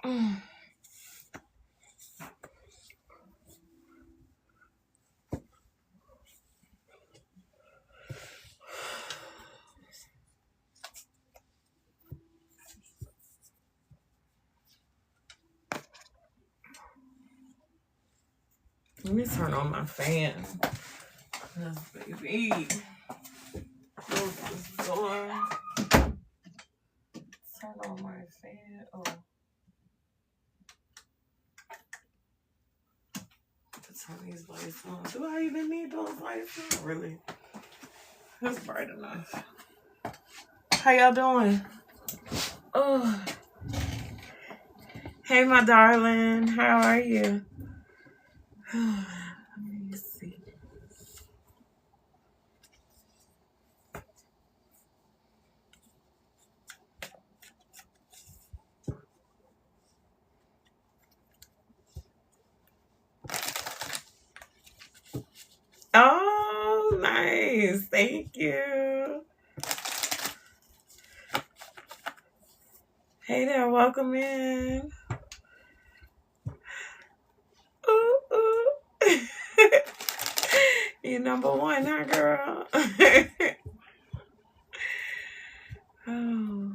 Let me turn on my fan. Cause baby, close this door. Turn on my fan. Oh. Turn these lights on. Do I even need those lights? Not really. It's bright enough. How y'all doing? Oh. Hey, my darling. How are you? Let me see. Oh, nice. Thank you. Hey there. Welcome in. Ooh, ooh. You number one, huh, girl? Oh.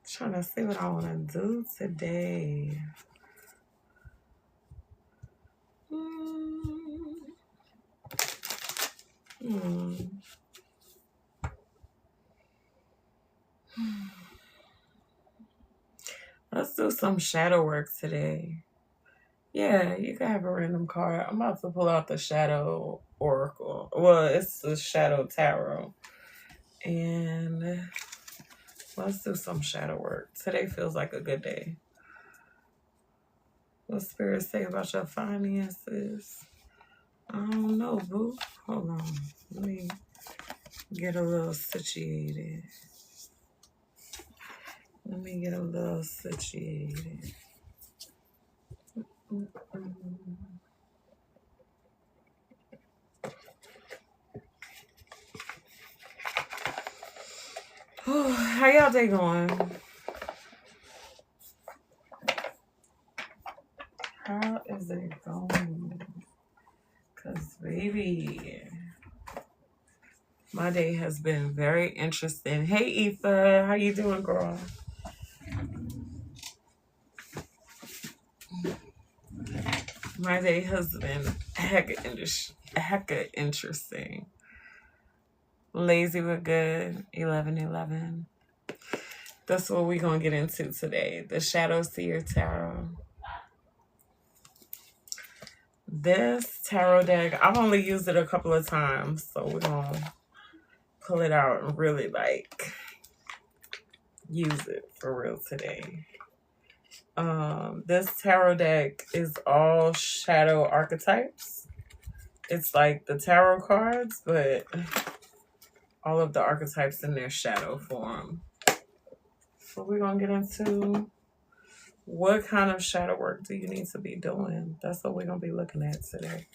Trying to see what I want to do today. Let's do some shadow work today. Yeah, you can have a random card. I'm about to pull out the Shadow Oracle. Well, it's the Shadow Tarot. And let's do some shadow work. Today feels like a good day. What spirits say about your finances? I don't know, boo. Hold on. Let me get a little situated. How y'all day going? How is it going? Because, baby, my day has been very interesting. Hey, Aoife. How you doing, girl? My day has been hecka interesting. Lazy but good. 11:11. That's what we're going to get into today. The Shadow Seer Tarot. This tarot deck, I've only used it a couple of times, so we're going to pull it out and really, use it for real today. This tarot deck is all shadow archetypes. It's like the tarot cards, but all of the archetypes in their shadow form. So we're going to get into what kind of shadow work do you need to be doing. That's what we're going to be looking at today.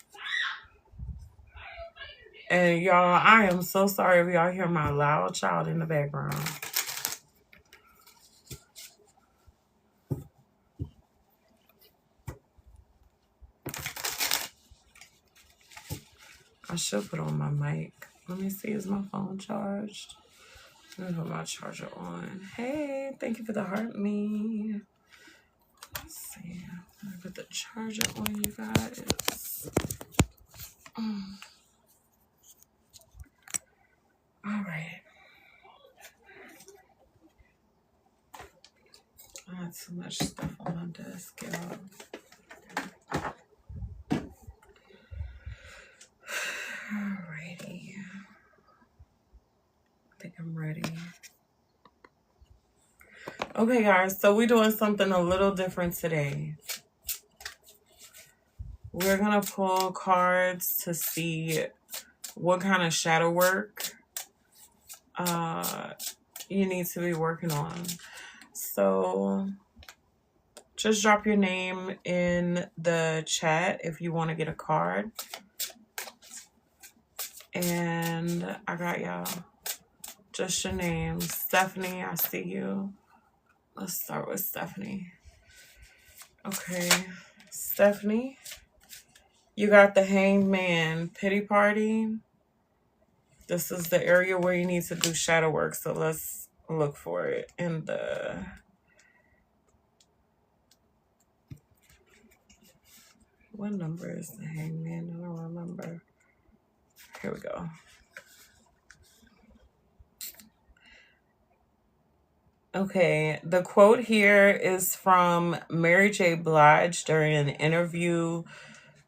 And y'all, I am so sorry if y'all hear my loud child in the background. I should put on my mic. Let me see, is my phone charged? Let me put my charger on. Hey, thank you for the heart me. Let's see. Let me put the charger on, you guys. All right. I had too much stuff on my desk, y'all. Alrighty. I think I'm ready. Okay, guys, so we're doing something a little different today. We're going to pull cards to see what kind of shadow work you need to be working on. So just drop your name in the chat if you want to get a card. And I got y'all. Just your name. Stephanie, I see you. Let's start with Stephanie. Okay, Stephanie, you got the Hanged Man, pity party. This is the area where you need to do shadow work, so let's look for it in the... What number is the Hanged Man? I don't remember. Here we go. Okay, the quote here is from Mary J. Blige during an interview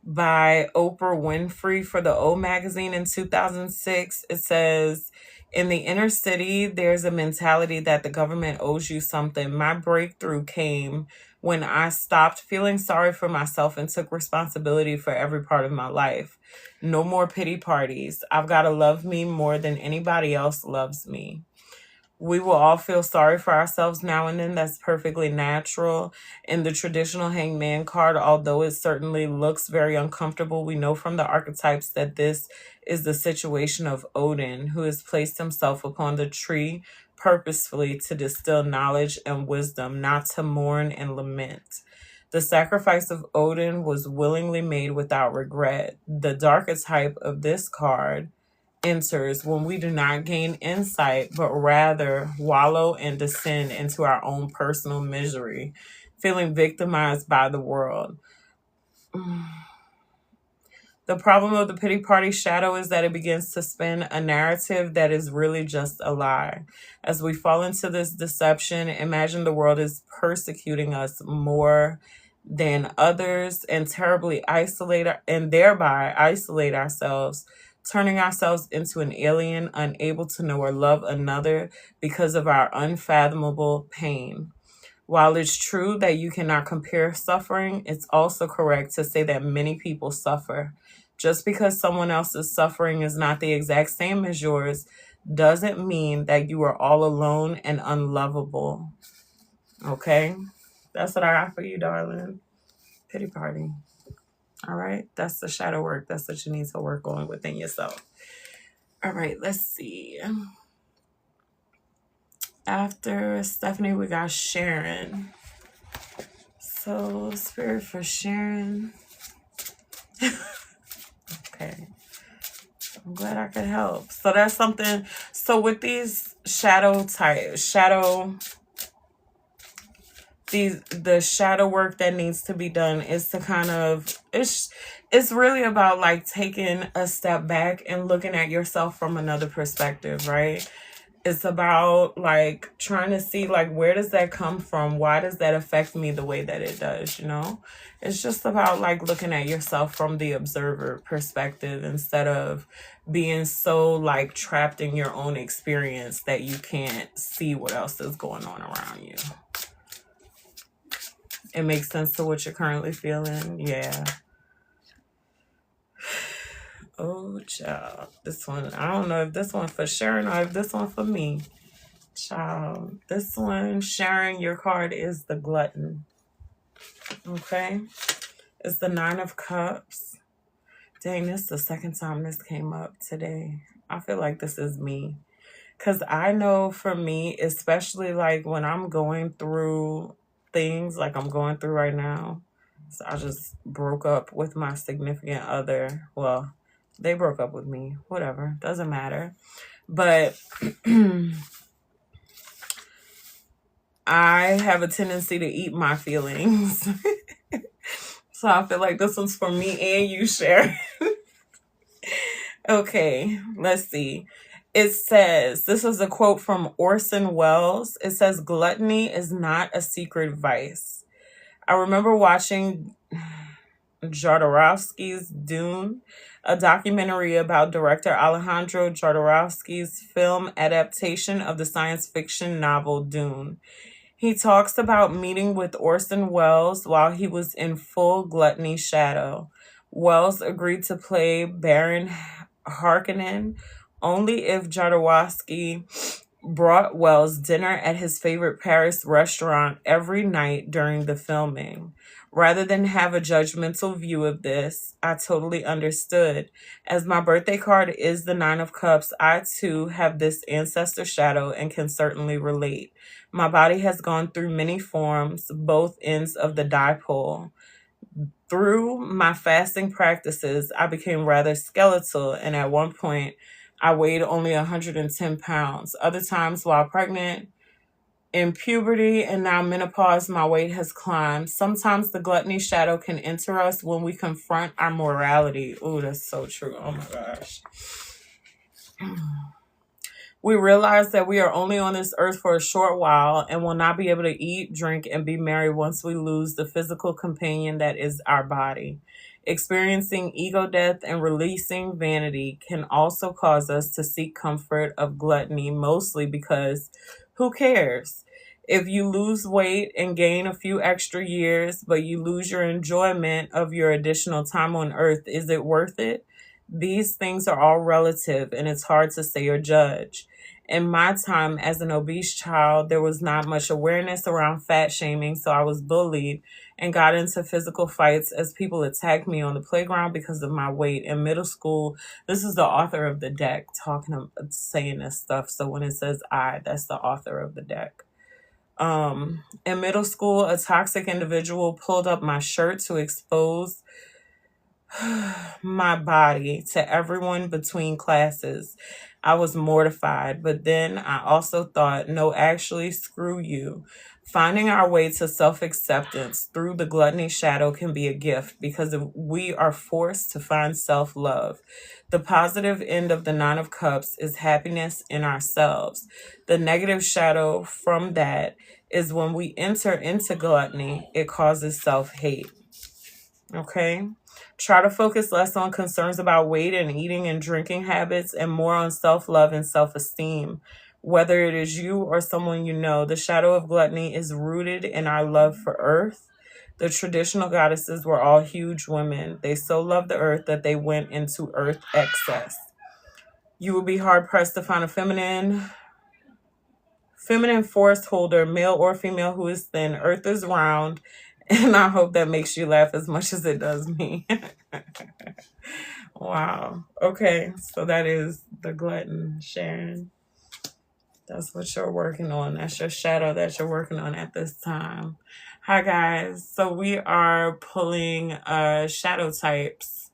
by Oprah Winfrey for the O magazine in 2006. It says, in the inner city, there's a mentality that the government owes you something. My breakthrough came when I stopped feeling sorry for myself and took responsibility for every part of my life. No more pity parties. I've got to love me more than anybody else loves me. We will all feel sorry for ourselves now and then. That's perfectly natural. In the traditional hangman card, although it certainly looks very uncomfortable, we know from the archetypes that this is the situation of Odin, who has placed himself upon the tree purposefully to distill knowledge and wisdom, not to mourn and lament. The sacrifice of Odin was willingly made without regret. The dark archetype of this card enters when we do not gain insight, but rather wallow and descend into our own personal misery, feeling victimized by the world. The problem of the pity party shadow is that it begins to spin a narrative that is really just a lie. As we fall into this deception, imagine the world is persecuting us more than others and thereby isolate ourselves, turning ourselves into an alien, unable to know or love another because of our unfathomable pain. While it's true that you cannot compare suffering, it's also correct to say that many people suffer. Just because someone else's suffering is not the exact same as yours doesn't mean that you are all alone and unlovable. Okay? That's what I got for you, darling. Pity party. All right? That's the shadow work. That's what you need to work on within yourself. All right, let's see. After Stephanie, we got Sharon. So, spirit for Sharon. Okay. I'm glad I could help. So that's something. So with these the shadow work that needs to be done is to kind of, it's really about like taking a step back and looking at yourself from another perspective, right? It's about like trying to see like, where does that come from? Why does that affect me the way that it does, you know? It's just about like looking at yourself from the observer perspective instead of being so like trapped in your own experience that you can't see what else is going on around you. It makes sense to what you're currently feeling. Yeah. Oh, child. This one, I don't know if this one for Sharon or if this one for me. Child. This one, Sharon, your card is the Glutton. Okay? It's the 9 of Cups. Dang, this is the second time this came up today. I feel like this is me. Because I know for me, especially like when I'm going through things like I'm going through right now. So I just broke up with my significant other. Well, they broke up with me. Whatever. Doesn't matter. But I have a tendency to eat my feelings. So I feel like this one's for me and you, Sharon. Okay, let's see. It says, this is a quote from Orson Welles. It says, gluttony is not a secret vice. I remember watching Jodorowsky's Dune, a documentary about director Alejandro Jodorowsky's film adaptation of the science fiction novel Dune. He talks about meeting with Orson Welles while he was in full gluttony shadow. Welles agreed to play Baron Harkonnen only if Jodorowsky brought Wells dinner at his favorite Paris restaurant every night during the filming. Rather than have a judgmental view of this, I totally understood. As my birthday card is the Nine of Cups, I too have this ancestor shadow and can certainly relate. My body has gone through many forms, both ends of the dipole. Through my fasting practices, I became rather skeletal, and at one point, I weighed only 110 pounds. Other times, while pregnant, in puberty, and now menopause, my weight has climbed. Sometimes the gluttony shadow can enter us when we confront our morality. Ooh, that's so true. Oh my gosh. We realize that we are only on this earth for a short while and will not be able to eat, drink, and be merry once we lose the physical companion that is our body. Experiencing ego death and releasing vanity can also cause us to seek comfort of gluttony, mostly because who cares? If you lose weight and gain a few extra years, but you lose your enjoyment of your additional time on earth, is it worth it? These things are all relative, and it's hard to say or judge. In my time as an obese child, there was not much awareness around fat shaming, so I was bullied and got into physical fights as people attacked me on the playground because of my weight. In middle school, this is the author of the deck saying this stuff. So when it says I, that's the author of the deck. In middle school, a toxic individual pulled up my shirt to expose my body to everyone between classes. I was mortified, but then I also thought, no, actually, screw you. Finding our way to self-acceptance through the gluttony shadow can be a gift because we are forced to find self-love. The positive end of the Nine of Cups is happiness in ourselves. The negative shadow from that is when we enter into gluttony, it causes self-hate. Okay? Try to focus less on concerns about weight and eating and drinking habits and more on self-love and self-esteem. Whether it is you or someone you know, the shadow of gluttony is rooted in our love for earth. The traditional goddesses were all huge women. They so loved the earth that they went into earth excess. You will be hard-pressed to find a feminine forest holder, male or female, who is thin. Earth is round. And I hope that makes you laugh as much as it does me. Wow. Okay, so that is the glutton, Sharon. That's what you're working on. That's your shadow that you're working on at this time. Hi, guys. So we are pulling shadow types.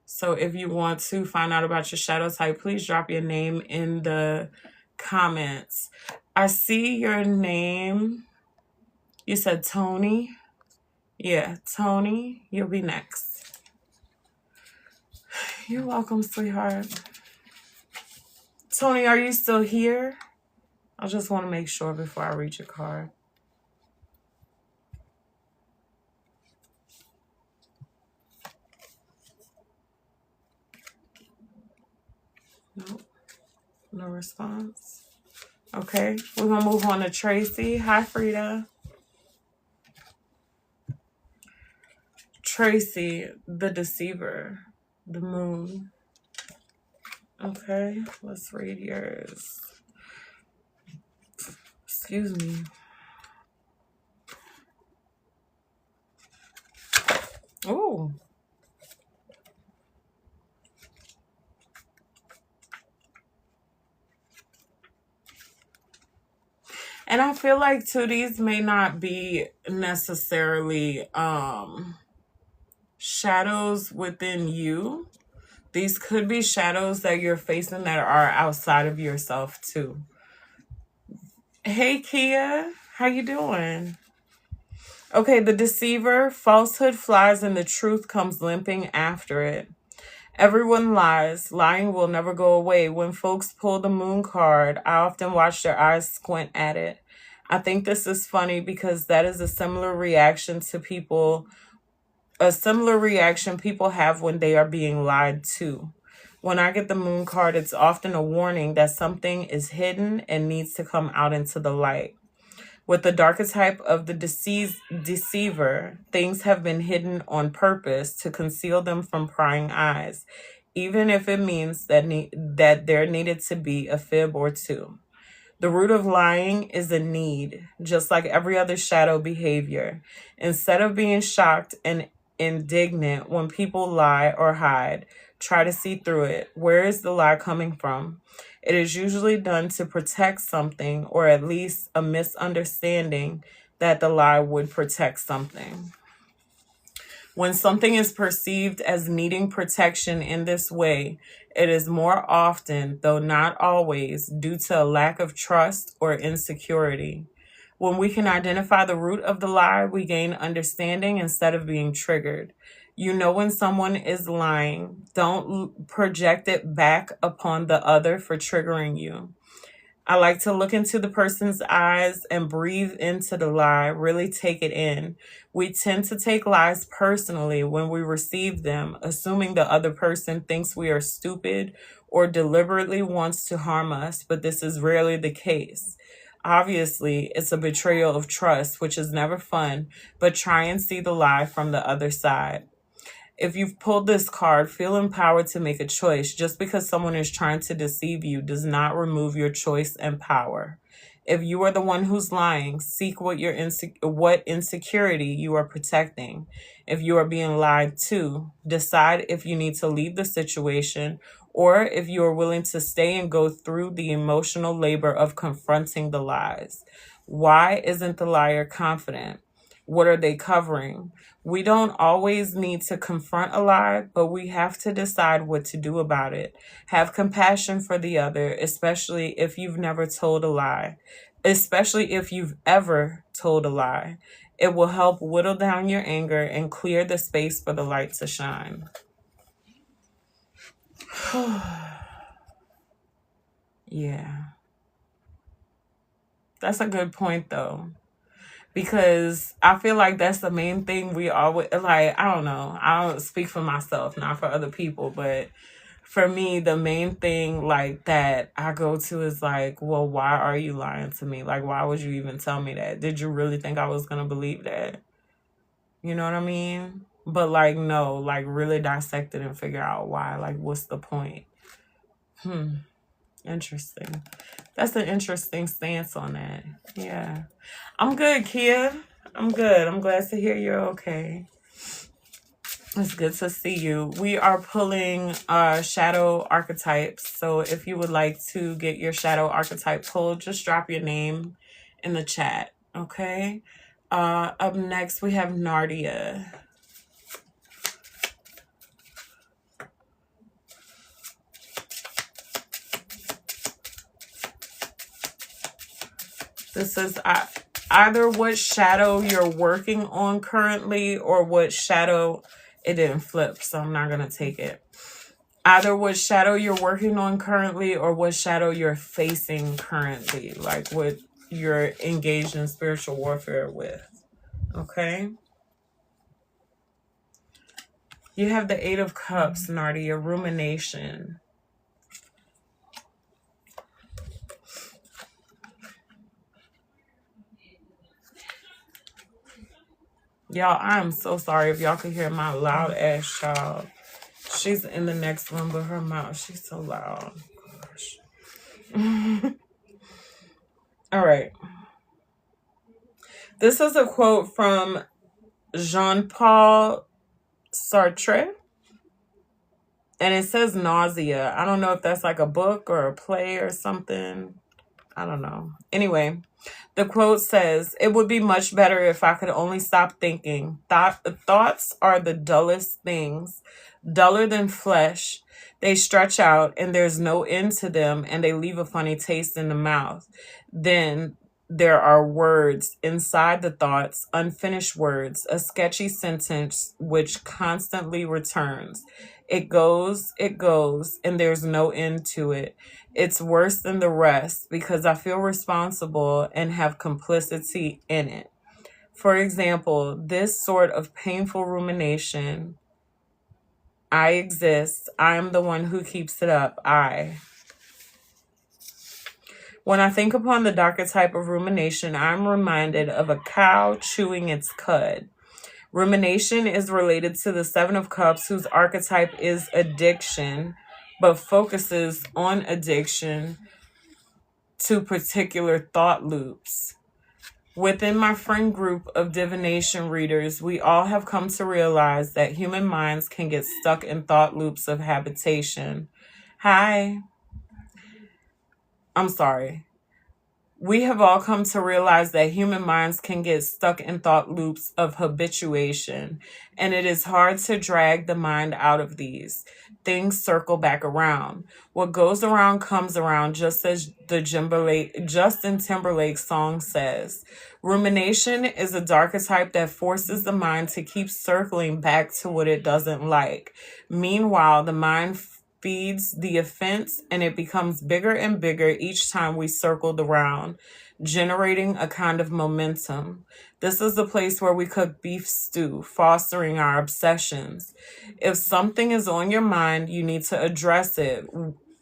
So if you want to find out about your shadow type, please drop your name in the comments. I see your name. You said Tony. Yeah, Tony, you'll be next. You're welcome, sweetheart. Tony, are you still here? I just want to make sure before I read your card. Nope. No response. Okay, we're going to move on to Tracy. Hi, Frida. Tracy, the deceiver, the moon. Okay, let's read yours. Excuse me. Oh. And I feel like too, these may not be necessarily shadows within you. These could be shadows that you're facing that are outside of yourself too. Hey, Kia, how you doing? Okay, the deceiver, falsehood flies and the truth comes limping after it. Everyone lies. Lying will never go away. When folks pull the moon card, I often watch their eyes squint at it. I think this is funny because that is a similar reaction people have when they are being lied to. When I get the moon card, it's often a warning that something is hidden and needs to come out into the light. With the archetype of the deceiver, things have been hidden on purpose to conceal them from prying eyes, even if it means that there needed to be a fib or two. The root of lying is a need, just like every other shadow behavior. Instead of being shocked and indignant when people lie or hide, try to see through it. Where is the lie coming from? It is usually done to protect something, or at least a misunderstanding that the lie would protect something. When something is perceived as needing protection in this way, it is more often, though not always, due to a lack of trust or insecurity. When we can identify the root of the lie, we gain understanding instead of being triggered. You know when someone is lying. Don't project it back upon the other for triggering you. I like to look into the person's eyes and breathe into the lie, really take it in. We tend to take lies personally when we receive them, assuming the other person thinks we are stupid or deliberately wants to harm us, but this is rarely the case. Obviously, it's a betrayal of trust, which is never fun, but try and see the lie from the other side. If you've pulled this card, feel empowered to make a choice. Just because someone is trying to deceive you does not remove your choice and power. If you are the one who's lying, seek what insecurity you are protecting. If you are being lied to, decide if you need to leave the situation or if you are willing to stay and go through the emotional labor of confronting the lies. Why isn't the liar confident? What are they covering? We don't always need to confront a lie, but we have to decide what to do about it. Have compassion for the other, especially if you've never told a lie, especially if you've ever told a lie. It will help whittle down your anger and clear the space for the light to shine. Yeah. That's a good point, though. Because I feel like that's the main thing we always, like, I don't know. I don't speak for myself, not for other people. But for me, the main thing, like, that I go to is like, well, why are you lying to me? Like, why would you even tell me that? Did you really think I was going to believe that? You know what I mean? But, like, no, like, really dissect it and figure out why. Like, what's the point? Interesting. That's an interesting stance on that. Yeah. I'm good, Kia. I'm good. I'm glad to hear you're okay. It's good to see you. We are pulling shadow archetypes. So if you would like to get your shadow archetype pulled, just drop your name in the chat. Okay. Up next, we have Nardia. This is either what shadow you're working on currently or what shadow, it didn't flip, so I'm not going to take it. Either what shadow you're working on currently or what shadow you're facing currently, like what you're engaged in spiritual warfare with. Okay? You have the Eight of Cups, Nardia, rumination. Y'all, I'm so sorry if y'all can hear my loud ass child. She's in the next room, but her mouth, she's so loud. Gosh. All right. This is a quote from Jean-Paul Sartre. And it says nausea. I don't know if that's like a book or a play or something. I don't know. Anyway, the quote says, "It would be much better if I could only stop thinking. Thoughts are the dullest things, duller than flesh. They stretch out and there's no end to them and they leave a funny taste in the mouth. Then there are words inside the thoughts, unfinished words, a sketchy sentence which constantly returns. It goes, and there's no end to it. It's worse than the rest because I feel responsible and have complicity in it. For example, this sort of painful rumination, I exist, I'm the one who keeps it up, When I think upon the darker type of rumination, I'm reminded of a cow chewing its cud. Rumination is related to the Seven of Cups, whose archetype is addiction, but focuses on addiction to particular thought loops. Within my friend group of divination readers, we all have come to realize that human minds can get stuck in thought loops of habitation. We have all come to realize that human minds can get stuck in thought loops of habituation, and it is hard to drag the mind out of these. Things circle back around. What goes around comes around, just as the Justin Timberlake song says. Rumination is a archetype that forces the mind to keep circling back to what it doesn't like. Meanwhile, the mind feeds the offense, and it becomes bigger and bigger each time we circled around, generating a kind of momentum. This is the place where we cook beef stew, fostering our obsessions. If something is on your mind, you need to address it,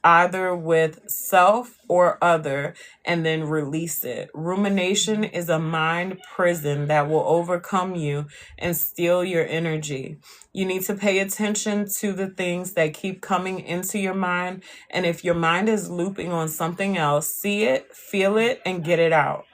either with self or other, and then release it. Rumination is a mind prison that will overcome you and steal your energy. You need to pay attention to the things that keep coming into your mind, and if your mind is looping on something else, see it, feel it, and get it out.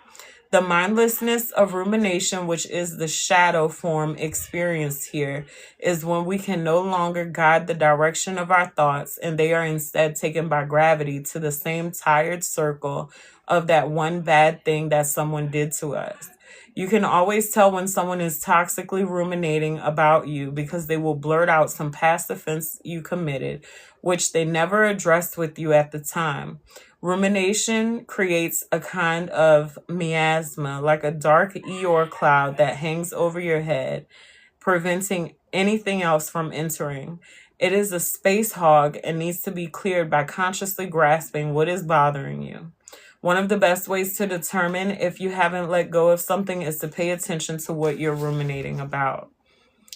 The mindlessness of rumination, which is the shadow form experienced here, is when we can no longer guide the direction of our thoughts, and they are instead taken by gravity to the same tired circle of that one bad thing that someone did to us. You can always tell when someone is toxically ruminating about you because they will blurt out some past offense you committed, which they never addressed with you at the time. Rumination creates a kind of miasma, like a dark Eeyore cloud that hangs over your head, preventing anything else from entering. It is a space hog and needs to be cleared by consciously grasping what is bothering you. One of the best ways to determine if you haven't let go of something is to pay attention to what you're ruminating about.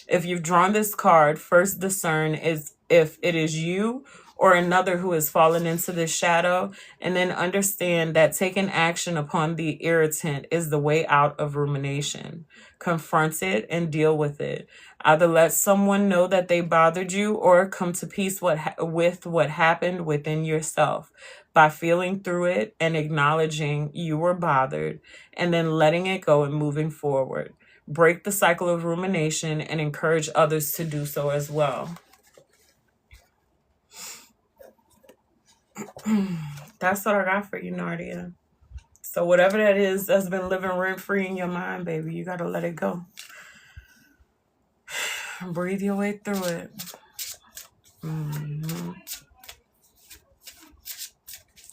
If you've drawn this card, first discern if it is you or another who has fallen into this shadow, and then understand that taking action upon the irritant is the way out of rumination. Confront it and deal with it. Either let someone know that they bothered you or come to peace with what happened within yourself by feeling through it and acknowledging you were bothered, and then letting it go and moving forward. Break the cycle of rumination and encourage others to do so as well. That's what I got for you, Nardia. So whatever that is that's been living rent-free in your mind, baby, you got to let it go. Breathe your way through it.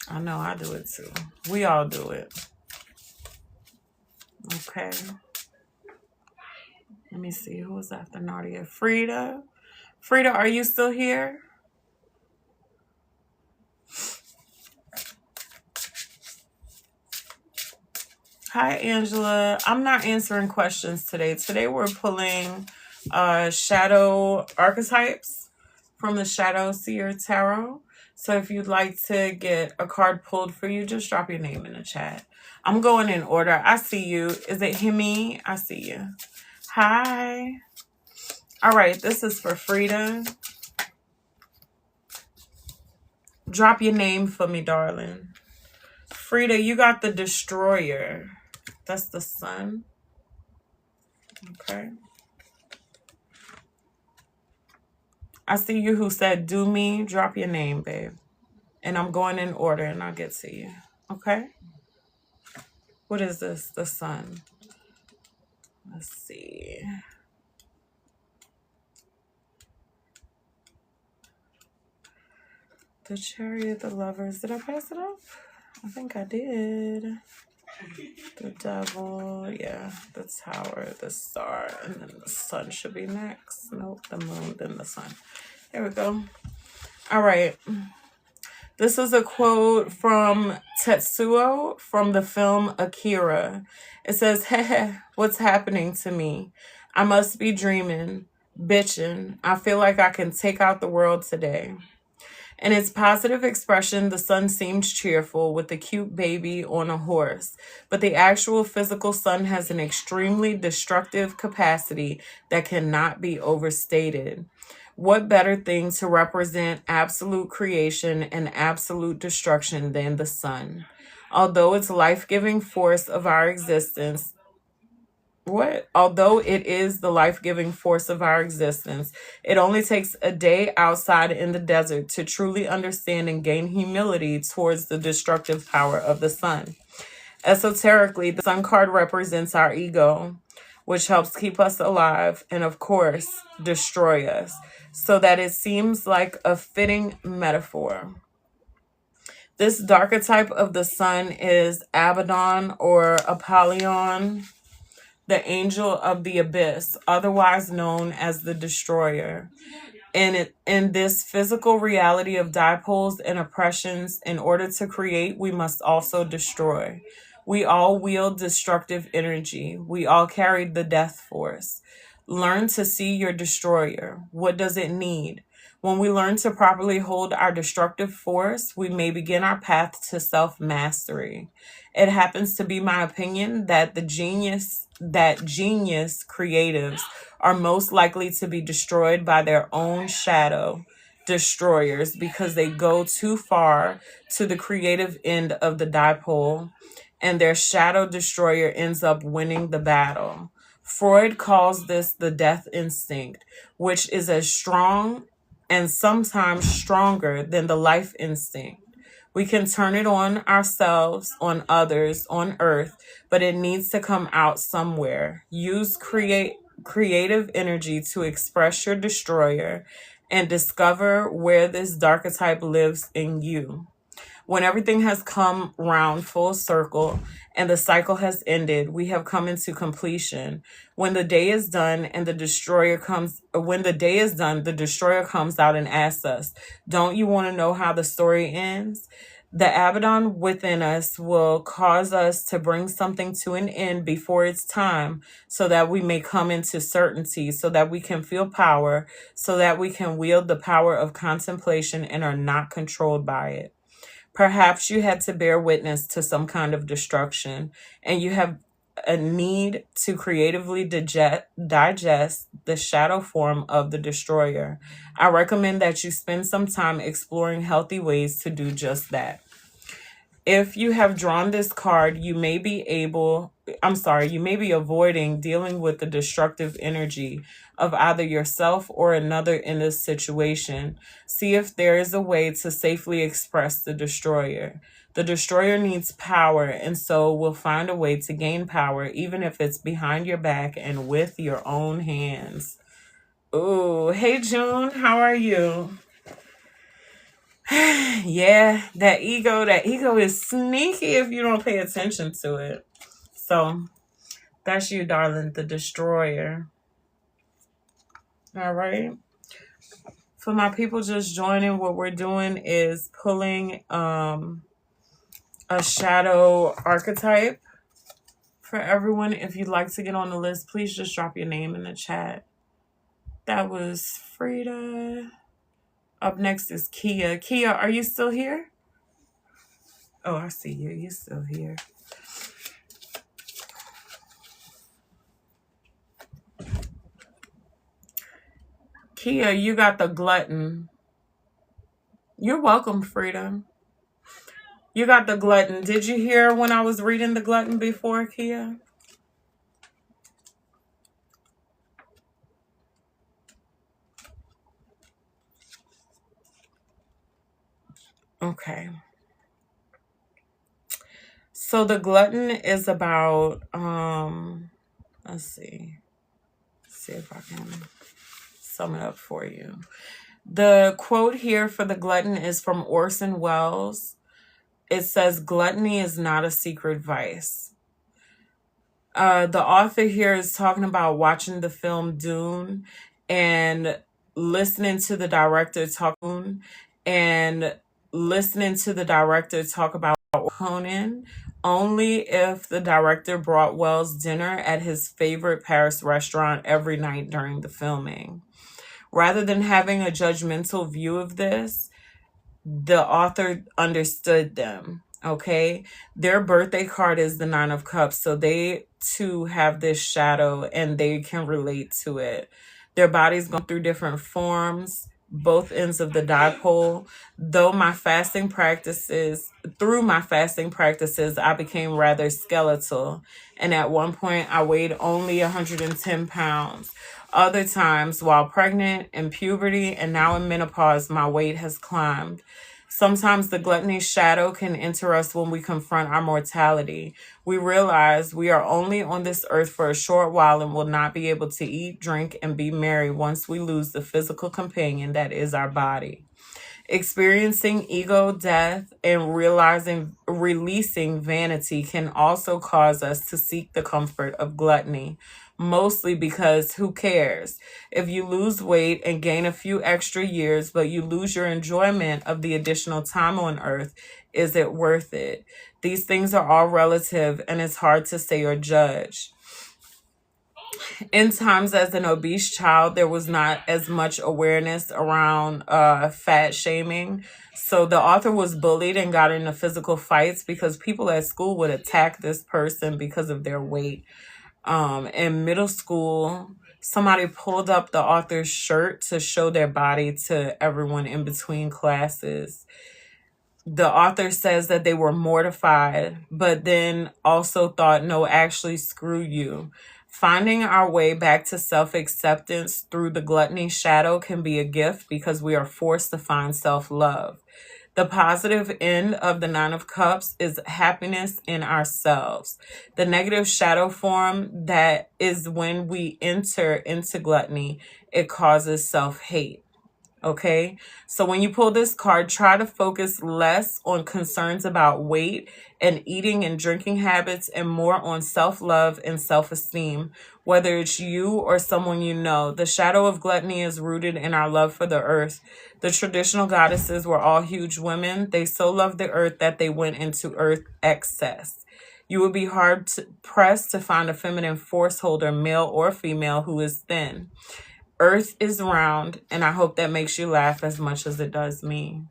I know I do it too. We all do it. Okay. Let me see who was after Nardia. Frida. Frida, are you still here? Hi, Angela. I'm not answering questions today. Today we're pulling shadow archetypes from the Shadow Seer Tarot. So if you'd like to get a card pulled for you, just drop your name in the chat. I'm going in order. I see you. Is it Himi? I see you. Hi. All right, this is for Frida. Drop your name for me, darling. Frida, you got the Destroyer. That's the Sun. Okay. I see you who said, do me. Drop your name, babe. And I'm going in order and I'll get to you. Okay? What is this? The Sun. Let's see. The Chariot, the Lovers. Did I pass it up? I think I did. The Devil, yeah, the Tower, the Star, and then the Sun should be next. Nope, the Moon, then the Sun. Here we go. All right. This is a quote from Tetsuo from the film Akira. It says, "Heh, what's happening to me? I must be dreaming, bitching. I feel like I can take out the world today." In its positive expression, the sun seems cheerful with a cute baby on a horse, but the actual physical sun has an extremely destructive capacity that cannot be overstated. What better thing to represent absolute creation and absolute destruction than the sun? Although it's life-giving force of our existence, although it is the life-giving force of our existence, it only takes a day outside in the desert to truly understand and gain humility towards the destructive power of the sun. Esoterically, the sun card represents our ego, which helps keep us alive and, of course, destroy us, so that it seems like a fitting metaphor. This dark archetype of the sun is Abaddon or Apollyon, the angel of the abyss, otherwise known as the destroyer. In this physical reality of dipoles and oppressions, in order to create, we must also destroy. We all wield destructive energy. We all carry the death force. Learn to see your destroyer. What does it need? When we learn to properly hold our destructive force, we may begin our path to self-mastery. It happens to be my opinion that genius creatives are most likely to be destroyed by their own shadow destroyers because they go too far to the creative end of the dipole, and their shadow destroyer ends up winning the battle. Freud calls this the death instinct, which is as strong and sometimes stronger than the life instinct. We can turn it on ourselves, on others, on earth, but it needs to come out somewhere. Use creative energy to express your destroyer and discover where this dark archetype lives in you. When everything has come round full circle and the cycle has ended, we have come into completion. When the day is done and the destroyer comes out and asks us, "Don't you want to know how the story ends?" The Abaddon within us will cause us to bring something to an end before its time, so that we may come into certainty, so that we can feel power, so that we can wield the power of contemplation and are not controlled by it. Perhaps you had to bear witness to some kind of destruction, and you have a need to creatively digest the shadow form of the destroyer. I recommend that you spend some time exploring healthy ways to do just that. If you have drawn this card, you may be avoiding dealing with the destructive energy of either yourself or another in this situation. See if there is a way to safely express the destroyer. The destroyer needs power, and so will find a way to gain power, even if it's behind your back and with your own hands. Ooh, hey June, how are you? Yeah, that ego is sneaky if you don't pay attention to it. So that's you, darling, the destroyer. All right. For my people just joining, what we're doing is pulling a shadow archetype for everyone. If you'd like to get on the list, please just drop your name in the chat. That was Frida. Up next is Kia. Kia, are you still here? Oh, I see you. You're still here. Kia, you got the glutton. You're welcome, Frida. You got the glutton. Did you hear when I was reading the glutton before, Kia? Okay. So the glutton is about, let's see if I can sum it up for you. The quote here for the glutton is from Orson Welles. It says, "Gluttony is not a secret vice." The author here is talking about watching the film Dune and listening to the director talk about Conan only if the director brought Wells dinner at his favorite Paris restaurant every night during the filming. Rather than having a judgmental view of this, the author understood them. Okay, their birthday card is the Nine of Cups, so they too have this shadow and they can relate to it. Their bodies go through different forms, both ends of the dipole. Through my fasting practices, I became rather skeletal. And at one point, I weighed only 110 pounds. Other times, while pregnant, in puberty, and now in menopause, my weight has climbed. Sometimes the gluttony shadow can enter us when we confront our mortality. We realize we are only on this earth for a short while and will not be able to eat, drink, and be merry once we lose the physical companion that is our body. Experiencing ego death and releasing vanity can also cause us to seek the comfort of gluttony, mostly because who cares? If you lose weight and gain a few extra years, but you lose your enjoyment of the additional time on earth, is it worth it? These things are all relative, and it's hard to say or judge. In times as an obese child, there was not as much awareness around fat shaming. So the author was bullied and got into physical fights because people at school would attack this person because of their weight. In middle school, somebody pulled up the author's shirt to show their body to everyone in between classes. The author says that they were mortified, but then also thought, no, actually, screw you. Finding our way back to self-acceptance through the gluttony shadow can be a gift because we are forced to find self-love. The positive end of the Nine of Cups is happiness in ourselves. The negative shadow form, that is when we enter into gluttony, it causes self-hate. Okay, so when you pull this card, try to focus less on concerns about weight and eating and drinking habits and more on self-love and self-esteem, whether it's you or someone you know. The shadow of gluttony is rooted in our love for the earth. The traditional goddesses were all huge women. They so loved the earth that they went into earth excess. You would be hard pressed to find a feminine force holder, male or female, who is thin. Earth is round, and I hope that makes you laugh as much as it does me.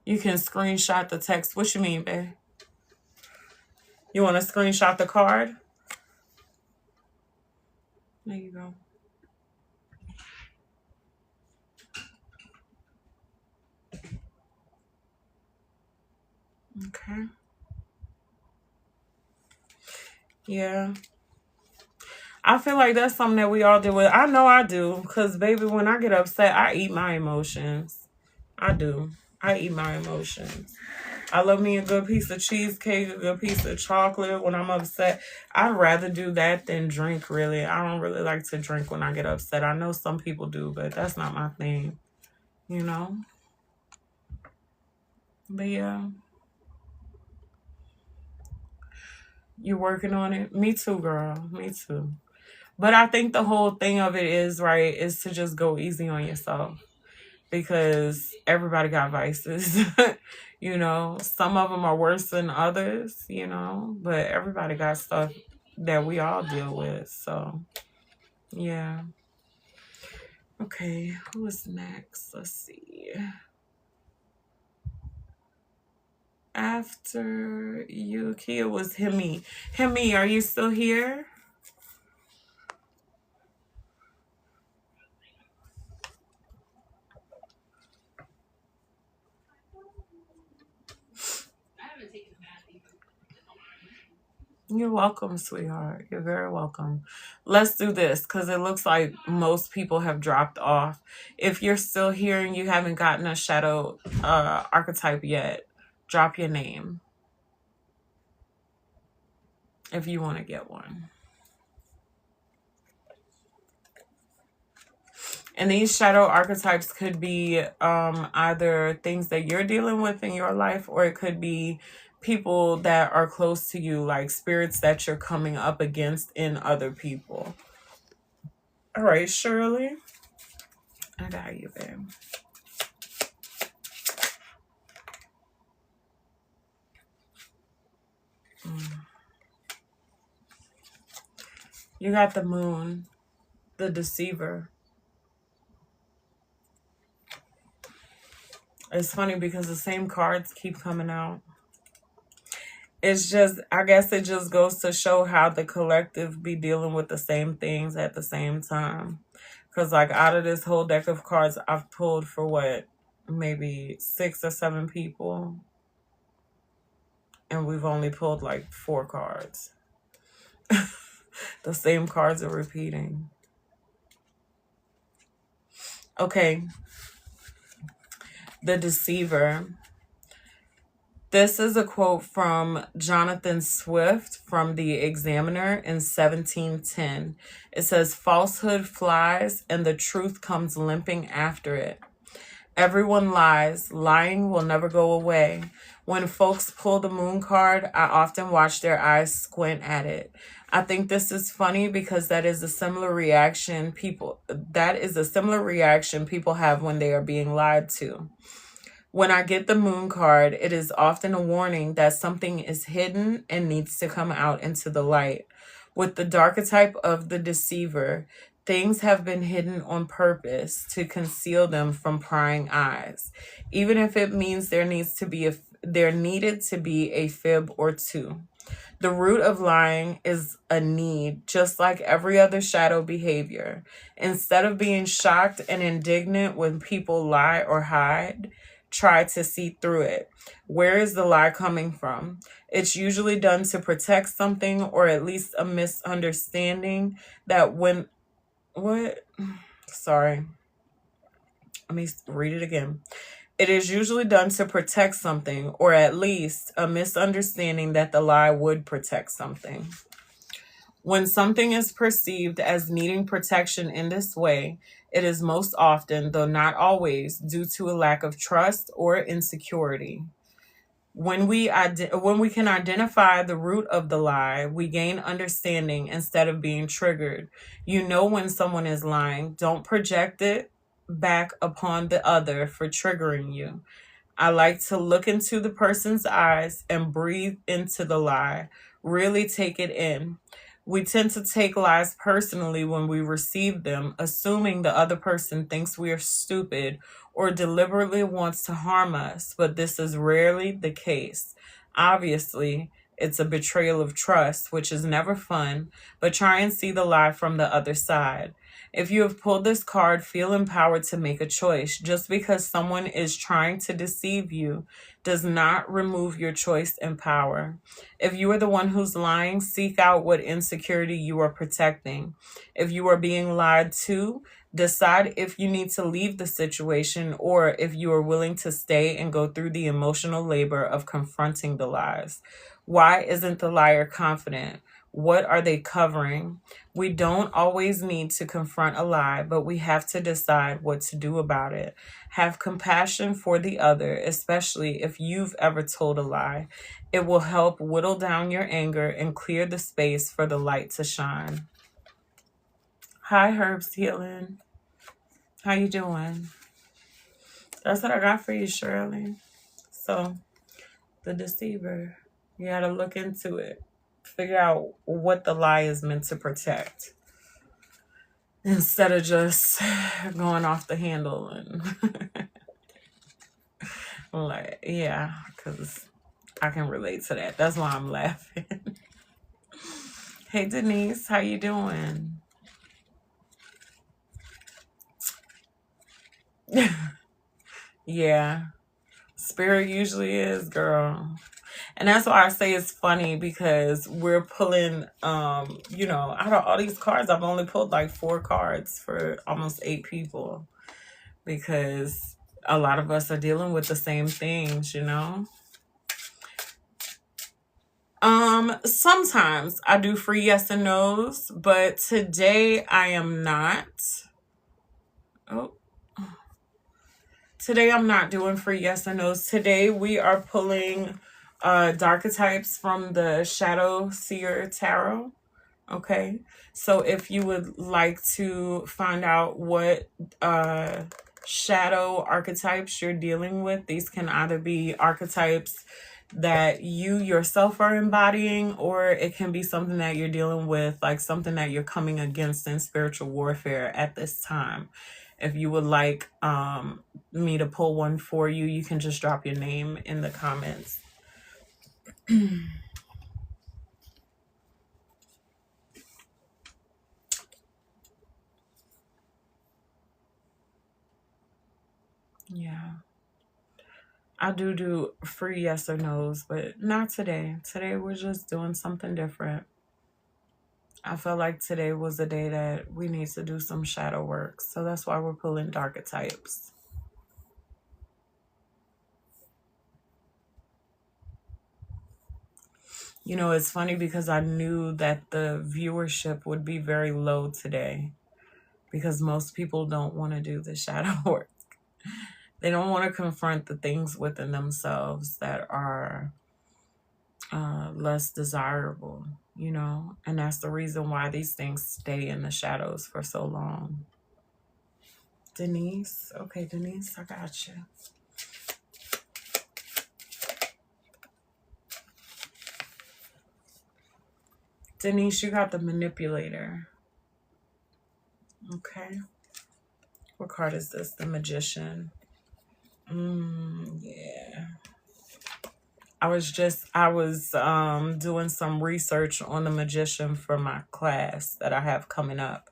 You can screenshot the text. What you mean, babe? You want to screenshot the card? There you go. Okay. Yeah. I feel like that's something that we all deal with. I know I do, because, baby, when I get upset, I eat my emotions. I do. I eat my emotions. I love me a good piece of cheesecake, a good piece of chocolate when I'm upset. I'd rather do that than drink, really. I don't really like to drink when I get upset. I know some people do, but that's not my thing, you know? But yeah, you're working on it. Me too, girl. Me too. But I think the whole thing of it is, right, is to just go easy on yourself. Because everybody got vices. You know, some of them are worse than others, you know, but everybody got stuff that we all deal with. So, yeah. Okay, who is next? Let's see. After you, Kia, was Hemi. Hemi, are you still here? You're welcome, sweetheart. You're very welcome. Let's do this because it looks like most people have dropped off. If you're still here and you haven't gotten a shadow archetype yet, drop your name if you want to get one. And these shadow archetypes could be either things that you're dealing with in your life, or it could be people that are close to you, like spirits that you're coming up against in other people. All right, Shirley. I got you, babe. You got the moon, the deceiver. It's funny because the same cards keep coming out. it's just, I guess it just goes to show how the collective be dealing with the same things at the same time. Because, like, out of this whole deck of cards, I've pulled for what, maybe 6 or 7 people. And we've only pulled like 4 cards. The same cards are repeating. Okay. The Deceiver. This is a quote from Jonathan Swift from The Examiner in 1710. It says, "Falsehood flies and the truth comes limping after it. Everyone lies. Lying will never go away. When folks pull the moon card, I often watch their eyes squint at it. I think this is funny because that is a similar reaction people have when they are being lied to. When I get the moon card, it is often a warning that something is hidden and needs to come out into the light. With the archetype of the deceiver, things have been hidden on purpose to conceal them from prying eyes, even if it means there needed to be a fib or two. The root of lying is a need, just like every other shadow behavior. Instead of being shocked and indignant when people lie or hide, try to see through it. Where is the lie coming from? It's usually done to protect something, or at least a misunderstanding that when... What? Sorry. Let me read it again. It is usually done to protect something, or at least a misunderstanding that the lie would protect something. When something is perceived as needing protection in this way, it is most often, though not always, due to a lack of trust or insecurity. When we can identify the root of the lie, we gain understanding instead of being triggered. You know when someone is lying. Don't project it back upon the other for triggering you. I like to look into the person's eyes and breathe into the lie. Really take it in. We tend to take lies personally when we receive them, assuming the other person thinks we are stupid or deliberately wants to harm us, but this is rarely the case. Obviously, it's a betrayal of trust, which is never fun, but try and see the lie from the other side. If you have pulled this card, feel empowered to make a choice. Just because someone is trying to deceive you does not remove your choice and power. If you are the one who's lying, seek out what insecurity you are protecting. If you are being lied to, decide if you need to leave the situation or if you are willing to stay and go through the emotional labor of confronting the lies. Why isn't the liar confident? What are they covering? We don't always need to confront a lie, but we have to decide what to do about it. Have compassion for the other, especially if you've ever told a lie. It will help whittle down your anger and clear the space for the light to shine. Hi, Herbs Healing. How you doing? That's what I got for you, Shirley. So, the deceiver. You got to look into it. Figure out what the lie is meant to protect. Instead of just going off the handle and... like, yeah, because I can relate to that. That's why I'm laughing. Hey, Denise. How you doing? Yeah. Spirit usually is, girl. And that's why I say it's funny, because we're pulling, out of all these cards, I've only pulled like 4 cards for almost 8 people, because a lot of us are dealing with the same things, Sometimes I do free yes and no's, but today I am not. Today I'm not doing free yes and no's. Today we are pulling archetypes from the Shadow Seer Tarot. Okay, so if you would like to find out what shadow archetypes you're dealing with, these can either be archetypes that you yourself are embodying, or it can be something that you're dealing with, like something that you're coming against in spiritual warfare at this time. If you would like me to pull one for you, you can just drop your name in the comments. Yeah. I do free yes or no's, but not today. Today we're just doing something different. I felt like today was a day that we need to do some shadow work. So that's why we're pulling archetypes. You know, it's funny because I knew that the viewership would be very low today because most people don't want to do the shadow work. They don't want to confront the things within themselves that are less desirable, you know? And that's the reason why these things stay in the shadows for so long. Denise. Okay, Denise, I got you. Denise, you got the manipulator. Okay. What card is this? The magician. Yeah. I was doing some research on the magician for my class that I have coming up.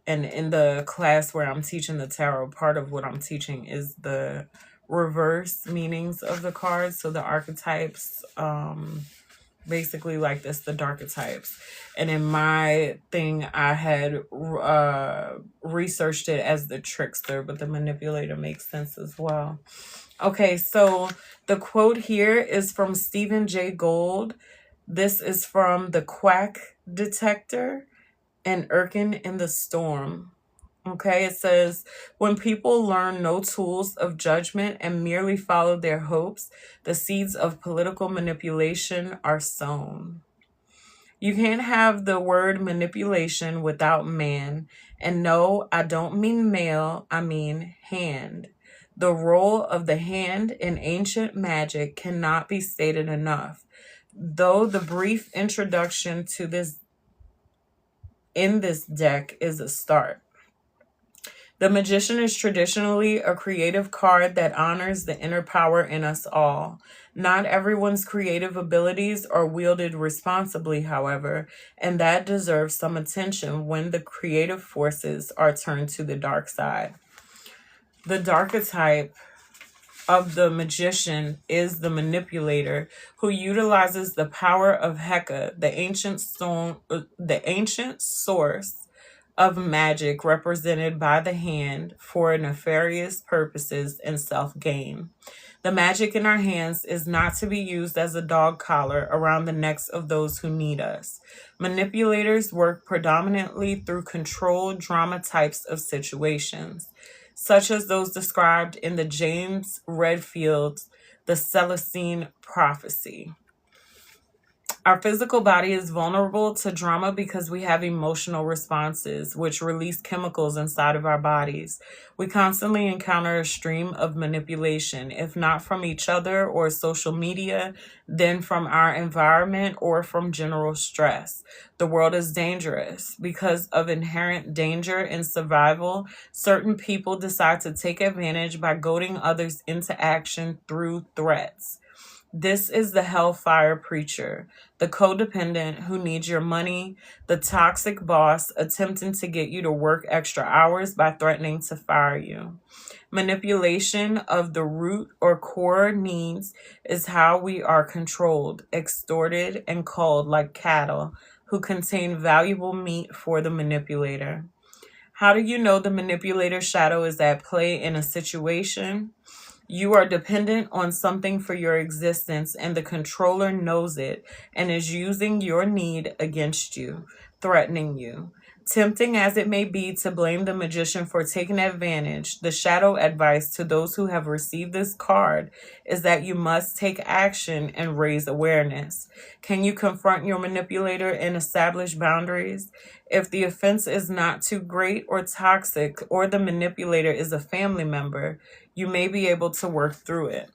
And in the class where I'm teaching the tarot, part of what I'm teaching is the reverse meanings of the cards. So the archetypes, basically like this, the archetypes. And in my thing, I had researched it as the trickster, but the manipulator makes sense as well. Okay, so the quote here is from Stephen Jay Gould. This is from The Quack Detector and Erkin in the Storm. Okay, it says, when people learn no tools of judgment and merely follow their hopes, the seeds of political manipulation are sown. You can't have the word manipulation without man. And no, I don't mean male, I mean hand. The role of the hand in ancient magic cannot be stated enough. Though the brief introduction to this in this deck is a start. The magician is traditionally a creative card that honors the inner power in us all. Not everyone's creative abilities are wielded responsibly, however, and that deserves some attention when the creative forces are turned to the dark side. The archetype of the magician is the manipulator, who utilizes the power of Heka, the ancient source of magic represented by the hand, for nefarious purposes and self-gain. The magic in our hands is not to be used as a dog collar around the necks of those who need us. Manipulators work predominantly through controlled drama types of situations, such as those described in the James Redfield's The Celestine Prophecy. Our physical body is vulnerable to drama because we have emotional responses, which release chemicals inside of our bodies. We constantly encounter a stream of manipulation, if not from each other or social media, then from our environment or from general stress. The world is dangerous. Because of inherent danger and survival, certain people decide to take advantage by goading others into action through threats. This is the hellfire preacher, the codependent who needs your money, the toxic boss attempting to get you to work extra hours by threatening to fire you. Manipulation of the root or core needs is how we are controlled, extorted, and culled like cattle who contain valuable meat for the manipulator. How do you know the manipulator's shadow is at play in a situation? You are dependent on something for your existence, and the controller knows it and is using your need against you, threatening you. Tempting as it may be to blame the magician for taking advantage, the shadow advice to those who have received this card is that you must take action and raise awareness. Can you confront your manipulator and establish boundaries? If the offense is not too great or toxic, or the manipulator is a family member, you may be able to work through it.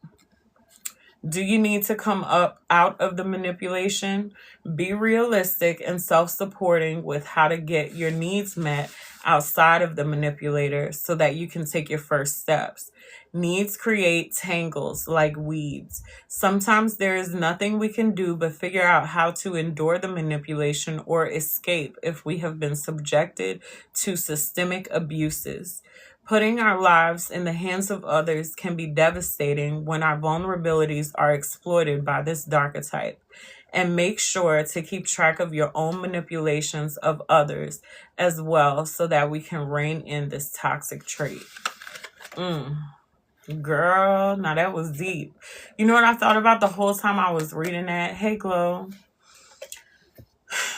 Do you need to come up out of the manipulation? Be realistic and self-supporting with how to get your needs met outside of the manipulator so that you can take your first steps. Needs create tangles like weeds. Sometimes there is nothing we can do but figure out how to endure the manipulation or escape if we have been subjected to systemic abuses. Putting our lives in the hands of others can be devastating when our vulnerabilities are exploited by this dark archetype. And make sure to keep track of your own manipulations of others as well so that we can rein in this toxic trait. Girl, now that was deep. You know what I thought about the whole time I was reading that? Hey, Glow.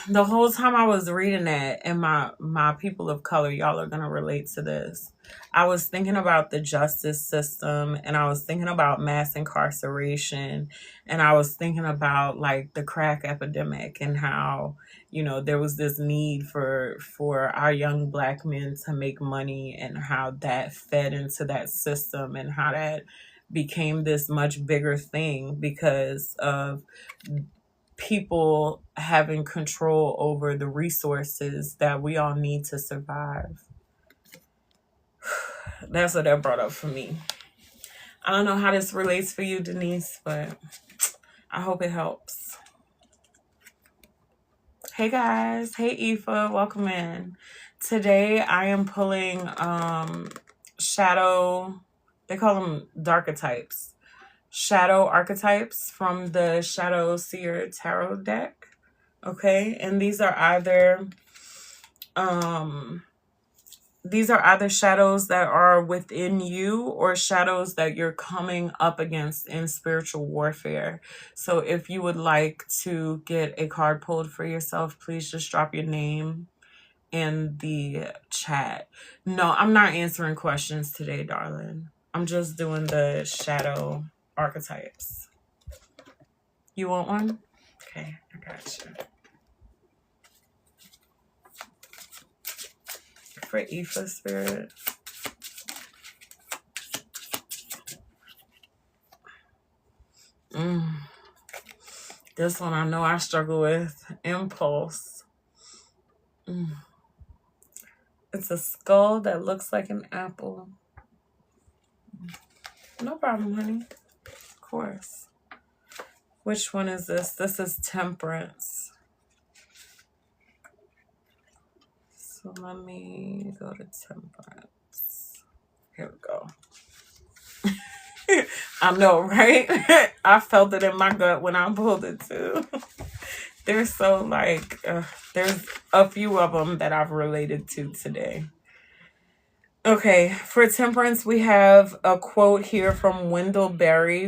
The whole time I was reading that, and my people of color, y'all are gonna relate to this. I was thinking about the justice system, and I was thinking about mass incarceration, and I was thinking about like the crack epidemic and how, you know, there was this need for our young black men to make money, and how that fed into that system, and how that became this much bigger thing because of people having control over the resources that we all need to survive. That's what that brought up for me. I don't know how this relates for you, Denise, but I hope it helps. Hey guys, hey Aoife, welcome in. Today I am pulling shadow, they call them darchetypes. Shadow archetypes from the Shadow Seer Tarot deck. Okay, and these are either shadows that are within you or shadows that you're coming up against in spiritual warfare. So if you would like to get a card pulled for yourself, please just drop your name in the chat. No, I'm not answering questions today, darling. I'm just doing the shadow archetypes. You want one? Okay, I got you. For Aoife spirit. This one I know I struggle with. Impulse. It's a skull that looks like an apple. No problem, honey. Of course. Which one is this? This is Temperance. So let me go to Temperance. Here we go. I know, right? I felt it in my gut when I pulled it too. They're so like, there's a few of them that I've related to today. Okay, for Temperance, we have a quote here from Wendell Berry,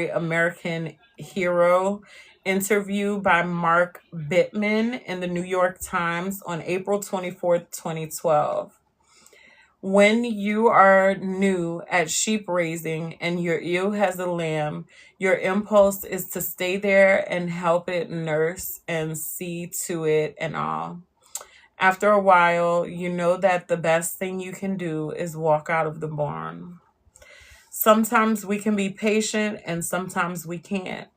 American Hero, interview by Mark Bittman in the New York Times on April 24th, 2012. When you are new at sheep raising and your ewe has a lamb, your impulse is to stay there and help it nurse and see to it and all. After a while, you know that the best thing you can do is walk out of the barn. Sometimes we can be patient and sometimes we can't.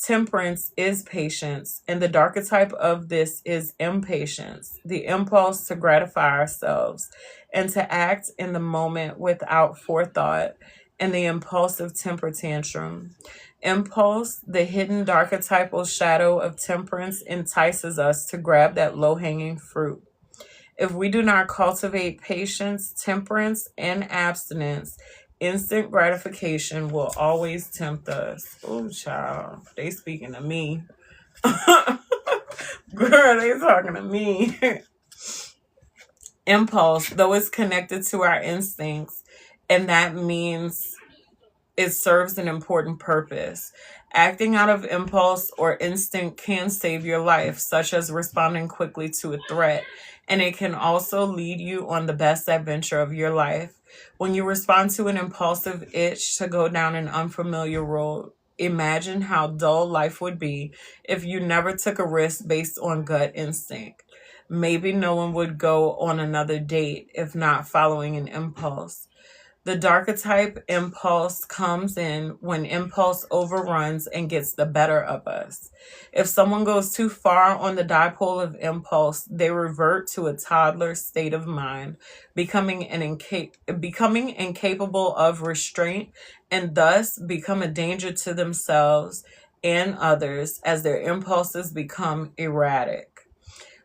Temperance is patience, and the archetype of this is impatience, the impulse to gratify ourselves and to act in the moment without forethought, and the impulsive temper tantrum. Impulse, the hidden archetypal shadow of Temperance, entices us to grab that low-hanging fruit. If we do not cultivate patience, temperance, and abstinence, instant gratification will always tempt us. Oh, child. They speaking to me. Girl, they talking to me. Impulse, though it's connected to our instincts, and that means it serves an important purpose. Acting out of impulse or instinct can save your life, such as responding quickly to a threat, and it can also lead you on the best adventure of your life. When you respond to an impulsive itch to go down an unfamiliar road, imagine how dull life would be if you never took a risk based on gut instinct. Maybe no one would go on another date if not following an impulse. The archetype impulse comes in when impulse overruns and gets the better of us. If someone goes too far on the dipole of impulse, they revert to a toddler state of mind, becoming incapable of restraint, and thus become a danger to themselves and others as their impulses become erratic.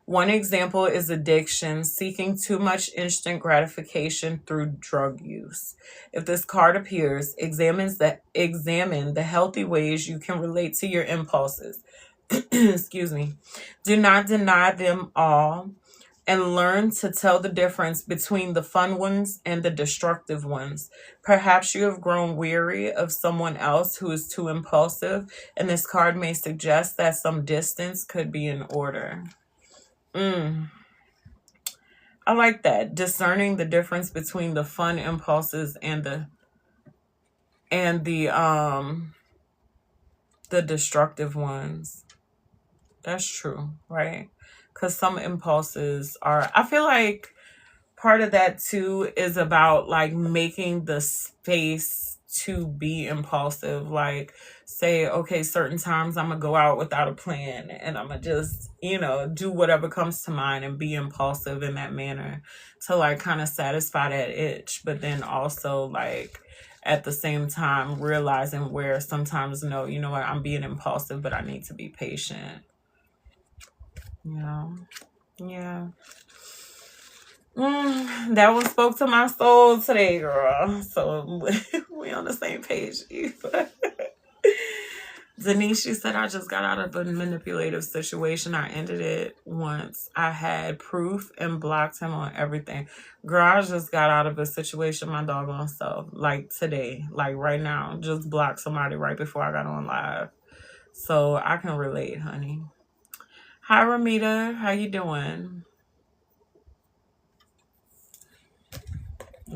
One example is addiction, seeking too much instant gratification through drug use. If this card appears, examine the healthy ways you can relate to your impulses. Excuse me. Do not deny them all, and learn to tell the difference between the fun ones and the destructive ones. Perhaps you have grown weary of someone else who is too impulsive, and this card may suggest that some distance could be in order. I like that. Discerning the difference between the fun impulses and the destructive ones. That's true, right? Because some impulses are, I feel like part of that too is about like making the space to be impulsive. Like, say, okay, certain times I'm gonna go out without a plan and I'm gonna just, do whatever comes to mind and be impulsive in that manner to like kind of satisfy that itch. But then also like at the same time realizing where sometimes, no, you know what, I'm being impulsive, but I need to be patient. Yeah. That one spoke to my soul today, girl. So we on the same page. Denise, she said, I just got out of a manipulative situation. I ended it once. I had proof and blocked him on everything. Girl, I just got out of a situation, my doggone self. Like today, like right now. Just blocked somebody right before I got on live. So I can relate, honey. Hi, Ramita. How you doing?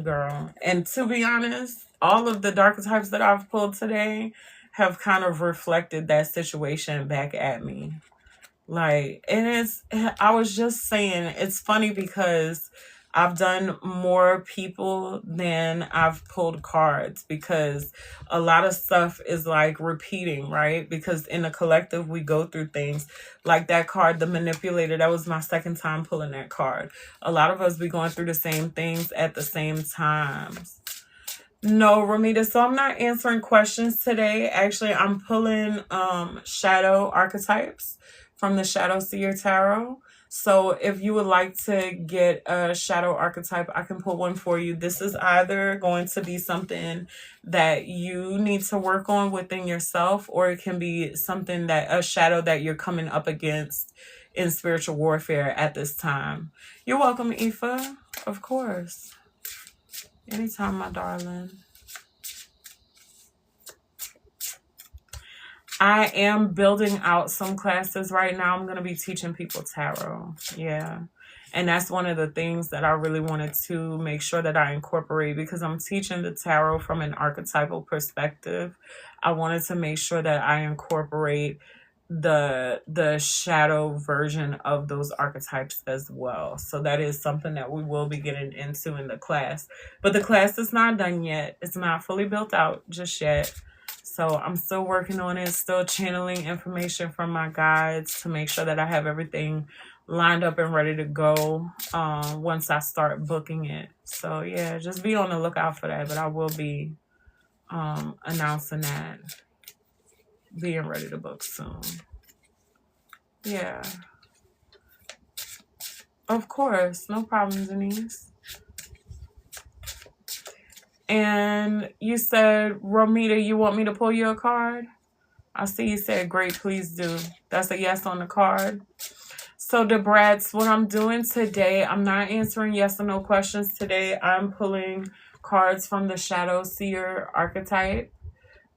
Girl. And to be honest, all of the archetypes that I've pulled today have kind of reflected that situation back at me. Like, I was just saying, it's funny because I've done more people than I've pulled cards, because a lot of stuff is like repeating, right? Because in the collective, we go through things like that card, the manipulator. That was my second time pulling that card. A lot of us be going through the same things at the same times. No, Ramita, so I'm not answering questions today. Actually, I'm pulling shadow archetypes from the Shadow Seer Tarot. So if you would like to get a shadow archetype, I can pull one for you. This is either going to be something that you need to work on within yourself, or it can be something a shadow that you're coming up against in spiritual warfare at this time. You're welcome, Aoife. Of course. Anytime, my darling. I am building out some classes right now. I'm going to be teaching people tarot. Yeah. And that's one of the things that I really wanted to make sure that I incorporate, because I'm teaching the tarot from an archetypal perspective. I wanted to make sure that I incorporate the shadow version of those archetypes as well. So that is something that we will be getting into in the class. But the class is not done yet. It's not fully built out just yet. So I'm still working on it, still channeling information from my guides to make sure that I have everything lined up and ready to go once I start booking it. So yeah, just be on the lookout for that. But I will be announcing that, being ready to book soon. Yeah. Of course. No problem, Denise. And you said, Romita, you want me to pull you a card? I see you said, great, please do. That's a yes on the card. So the brats, what I'm doing today, I'm not answering yes or no questions today. I'm pulling cards from the Shadow Seer archetype.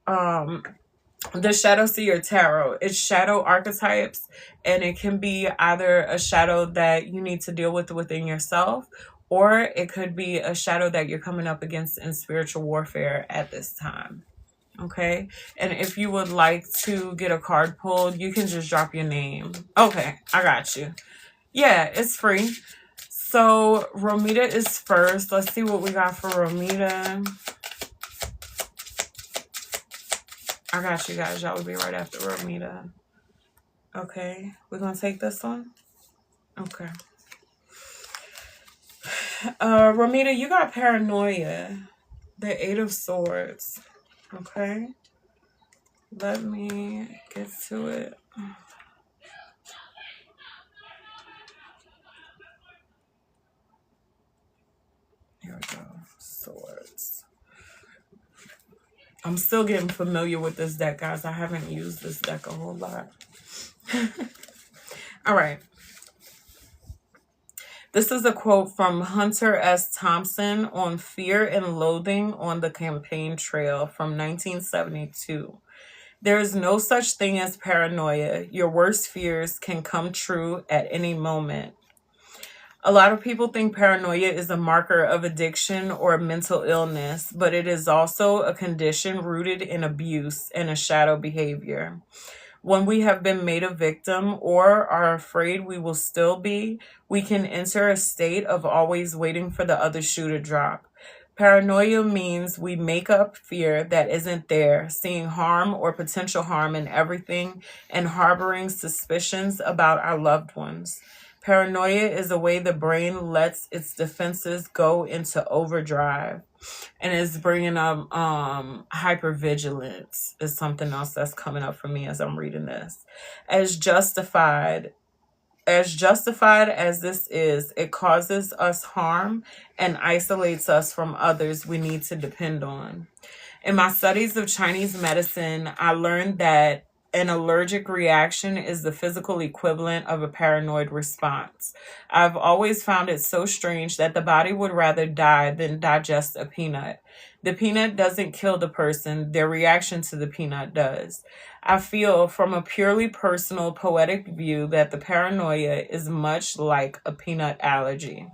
The Shadow Seer Tarot. It's shadow archetypes, and it can be either a shadow that you need to deal with within yourself, or it could be a shadow that you're coming up against in spiritual warfare at this time. Okay? And if you would like to get a card pulled, you can just drop your name. Okay, I got you. Yeah, it's free. So Romita is first. Let's see what we got for Romita. I got you guys. Y'all will be right after Romita. Okay, we're going to take this one. Okay. Romita, you got paranoia. The 8 of Swords. Okay. Let me get to it. Swords. I'm still getting familiar with this deck, guys. I haven't used this deck a whole lot. All right. This is a quote from Hunter S. Thompson on Fear and Loathing on the Campaign Trail from 1972. There is no such thing as paranoia. Your worst fears can come true at any moment. A lot of people think paranoia is a marker of addiction or mental illness, but it is also a condition rooted in abuse and a shadow behavior. When we have been made a victim or are afraid we will still be, we can enter a state of always waiting for the other shoe to drop. Paranoia means we make up fear that isn't there, seeing harm or potential harm in everything, and harboring suspicions about our loved ones. Paranoia is a way the brain lets its defenses go into overdrive. And it's bringing up hypervigilance is something else that's coming up for me as I'm reading this. As justified as this is, it causes us harm and isolates us from others we need to depend on. In my studies of Chinese medicine, I learned that an allergic reaction is the physical equivalent of a paranoid response. I've always found it so strange that the body would rather die than digest a peanut. The peanut doesn't kill the person, their reaction to the peanut does. I feel from a purely personal, poetic view that the paranoia is much like a peanut allergy.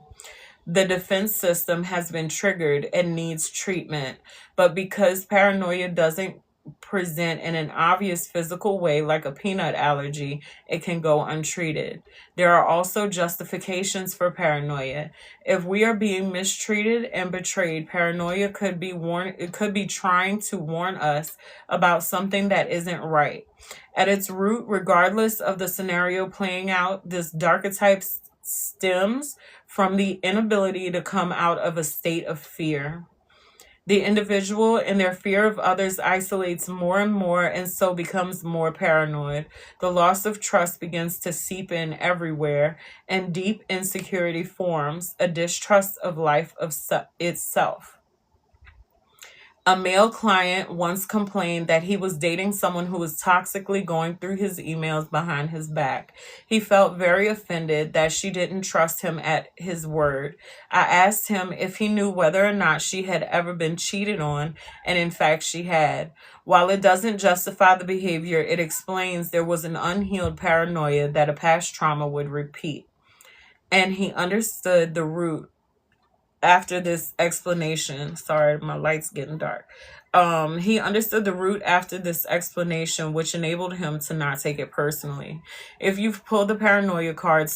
The defense system has been triggered and needs treatment, but because paranoia doesn't present in an obvious physical way like a peanut allergy, it can go untreated. There are also justifications for paranoia. If we are being mistreated and betrayed, paranoia could be trying to warn us about something that isn't right. At its root, regardless of the scenario playing out, this archetype stems from the inability to come out of a state of fear. The individual in their fear of others isolates more and more and so becomes more paranoid. The loss of trust begins to seep in everywhere, and deep insecurity forms, a distrust of life itself. A male client once complained that he was dating someone who was toxically going through his emails behind his back. He felt very offended that she didn't trust him at his word. I asked him if he knew whether or not she had ever been cheated on, and in fact she had. While it doesn't justify the behavior, it explains there was an unhealed paranoia that a past trauma would repeat. And he understood the root after this explanation. Sorry, my light's getting dark. He understood the root after this explanation, which enabled him to not take it personally. If you've pulled the paranoia card,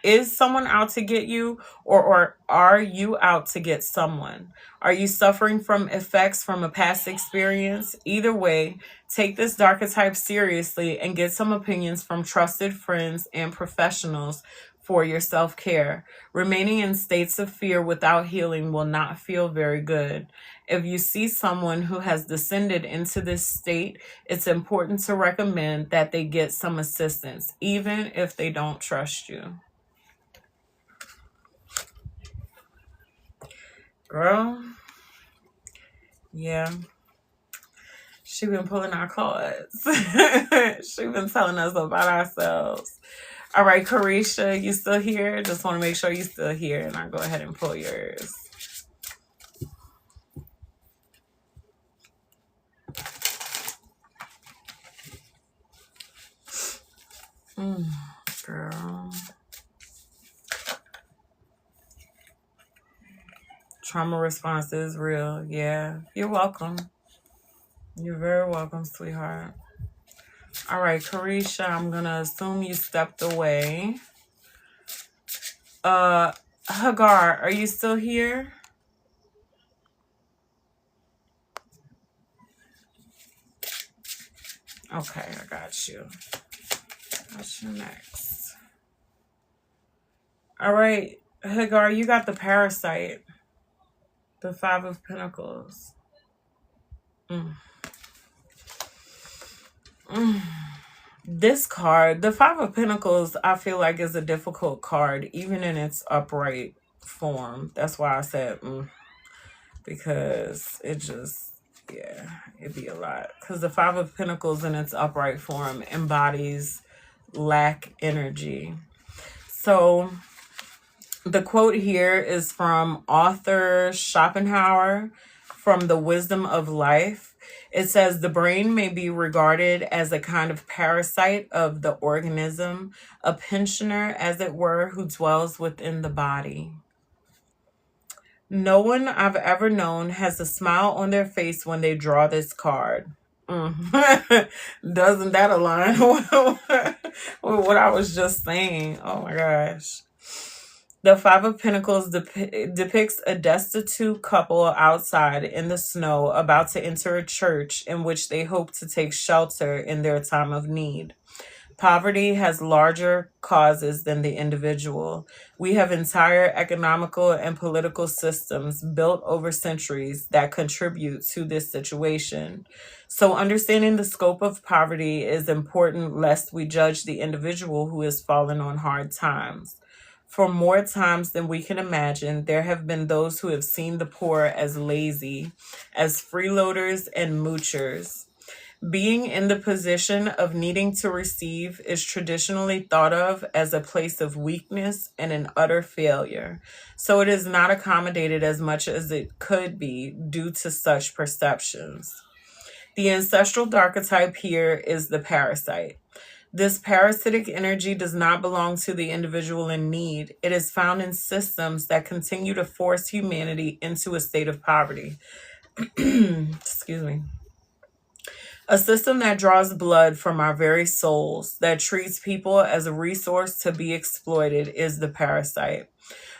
is someone out to get you, or are you out to get someone? Are you suffering from effects from a past experience? Either way, take this archetype seriously and get some opinions from trusted friends and professionals for your self-care. Remaining in states of fear without healing will not feel very good. If you see someone who has descended into this state, it's important to recommend that they get some assistance, even if they don't trust you. Girl, yeah. She been pulling our cards. She been telling us about ourselves. All right, Carisha, you still here? Just want to make sure you still here, and I'll go ahead and pull yours. Girl. Trauma response is real. Yeah, you're welcome. You're very welcome, sweetheart. All right, Carisha, I'm going to assume you stepped away. Hagar, are you still here? Okay, I got you. What's your next? All right, Hagar, you got the parasite. The Five of Pentacles. This card, the Five of Pentacles, I feel like is a difficult card, even in its upright form. That's why I said, because it just, yeah, it'd be a lot. Because the Five of Pentacles in its upright form embodies lack energy. So the quote here is from author Schopenhauer from The Wisdom of Life. It says, the brain may be regarded as a kind of parasite of the organism, a pensioner, as it were, who dwells within the body. No one I've ever known has a smile on their face when they draw this card. Doesn't that align with what I was just saying? Oh my gosh. The Five of Pentacles depicts a destitute couple outside in the snow about to enter a church in which they hope to take shelter in their time of need. Poverty has larger causes than the individual. We have entire economical and political systems built over centuries that contribute to this situation. So understanding the scope of poverty is important lest we judge the individual who has fallen on hard times. For more times than we can imagine, there have been those who have seen the poor as lazy, as freeloaders and moochers. Being in the position of needing to receive is traditionally thought of as a place of weakness and an utter failure. So it is not accommodated as much as it could be due to such perceptions. The ancestral archetype here is the parasite. This parasitic energy does not belong to the individual in need. It is found in systems that continue to force humanity into a state of poverty. Excuse me. A system that draws blood from our very souls, that treats people as a resource to be exploited, is the parasite.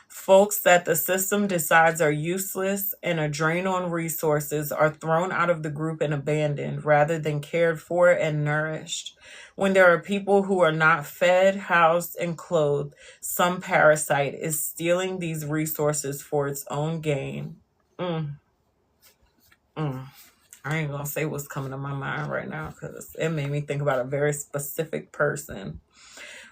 Folks that the system decides are useless and a drain on resources are thrown out of the group and abandoned rather than cared for and nourished. When there are people who are not fed, housed, and clothed, some parasite is stealing these resources for its own gain. I ain't gonna say what's coming to my mind right now because it made me think about a very specific person.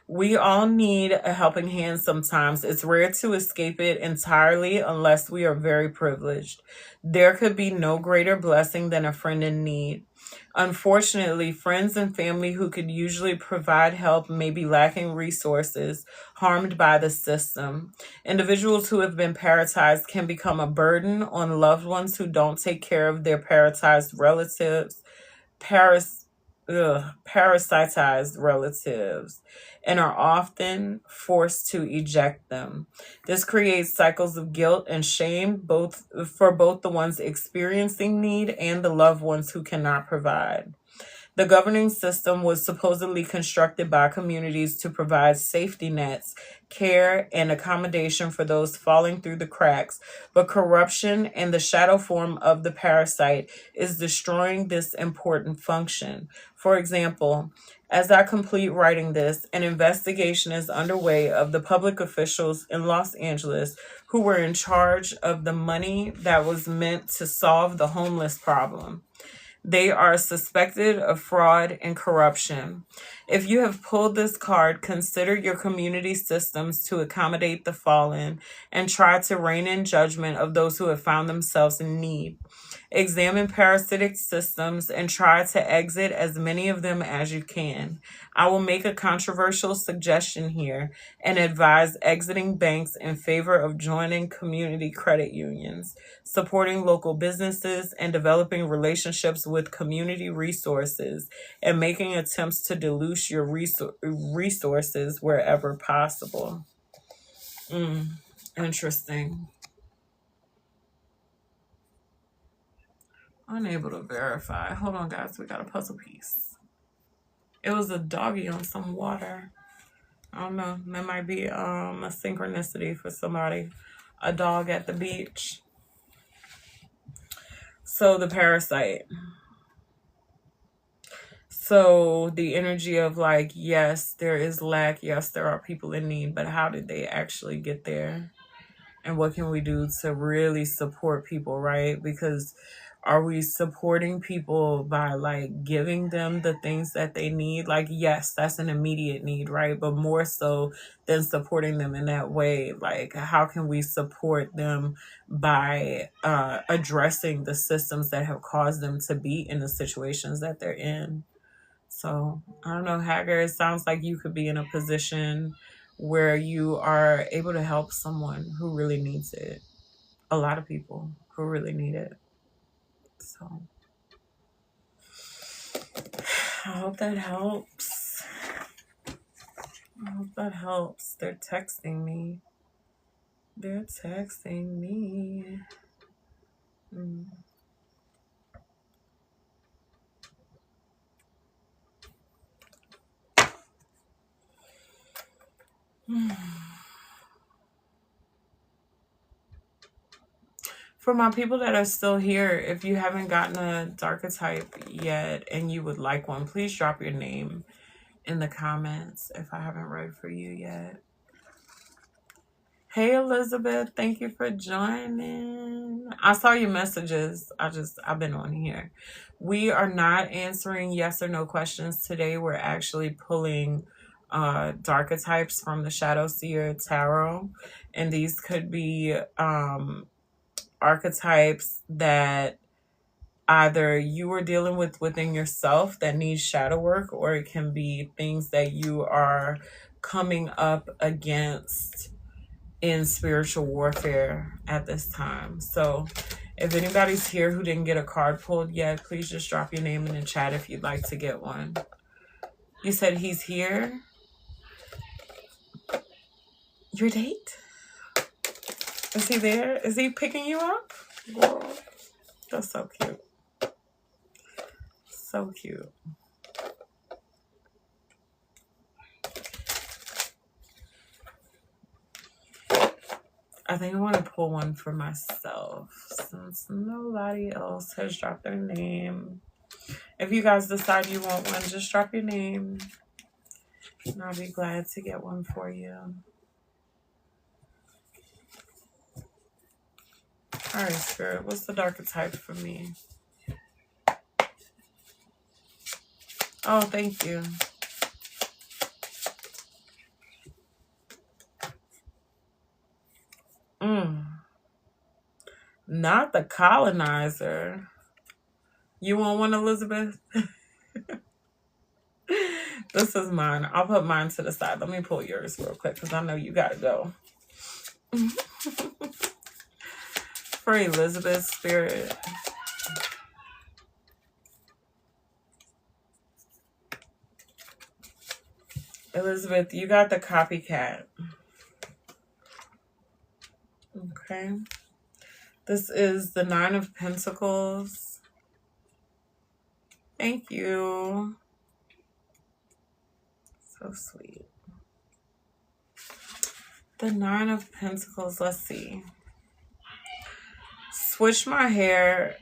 We all need a helping hand sometimes. It's rare to escape it entirely unless we are very privileged. There could be no greater blessing than a friend in need. Unfortunately, friends and family who could usually provide help may be lacking resources, harmed by the system. Individuals who have been parasitized can become a burden on loved ones who don't take care of their parasitized relatives, parasitized relatives, and are often forced to eject them. This creates cycles of guilt and shame for both the ones experiencing need and the loved ones who cannot provide. The governing system was supposedly constructed by communities to provide safety nets, care, and accommodation for those falling through the cracks, but corruption and the shadow form of the parasite is destroying this important function. For example, as I complete writing this, an investigation is underway of the public officials in Los Angeles who were in charge of the money that was meant to solve the homeless problem. They are suspected of fraud and corruption. If you have pulled this card, consider your community systems to accommodate the fallen and try to rein in judgment of those who have found themselves in need. Examine parasitic systems and try to exit as many of them as you can. I will make a controversial suggestion here and advise exiting banks in favor of joining community credit unions, supporting local businesses, and developing relationships with community resources, and making attempts to dilute your resources wherever possible. Interesting. Unable to verify. Hold on, guys. We got a puzzle piece. It was a doggy on some water. I don't know. That might be a synchronicity for somebody. A dog at the beach. So the parasite. So the energy of like, yes, there is lack. Yes, there are people in need. But how did they actually get there? And what can we do to really support people, right? Because Are we supporting people by like giving them the things that they need? Like, yes, that's an immediate need, right? But more so than supporting them in that way, like how can we support them by addressing the systems that have caused them to be in the situations that they're in? So I don't know, Hager, it sounds like you could be in a position where you are able to help someone who really needs it. A lot of people who really need it. So I hope that helps. I hope that helps. They're texting me. They're texting me. Mm. For my people that are still here, if you haven't gotten a archetype yet and you would like one, please drop your name in the comments if I haven't read for you yet. Hey Elizabeth, thank you for joining. I saw your messages. I've been on here. We are not answering yes or no questions today. We're actually pulling archetypes from the Shadow Seer Tarot. And these could be archetypes that either you are dealing with within yourself that needs shadow work, or it can be things that you are coming up against in spiritual warfare at this time. So if anybody's here who didn't get a card pulled yet, please just drop your name in the chat if you'd like to get one. You said he's here? Your date? Is he there? Is he picking you up? Whoa, that's so cute. So cute. I think I want to pull one for myself since nobody else has dropped their name. If you guys decide you want one, just drop your name and I'll be glad to get one for you. All right, Spirit, what's the archetype for me? Oh, thank you. Not the colonizer. You want one, Elizabeth? This is mine. I'll put mine to the side. Let me pull yours real quick because I know you got to go. For Elizabeth's Spirit. Elizabeth, you got the copycat. Okay. This is the 9 of Pentacles. Thank you. So sweet. The 9 of Pentacles. Let's see. Switch my hair.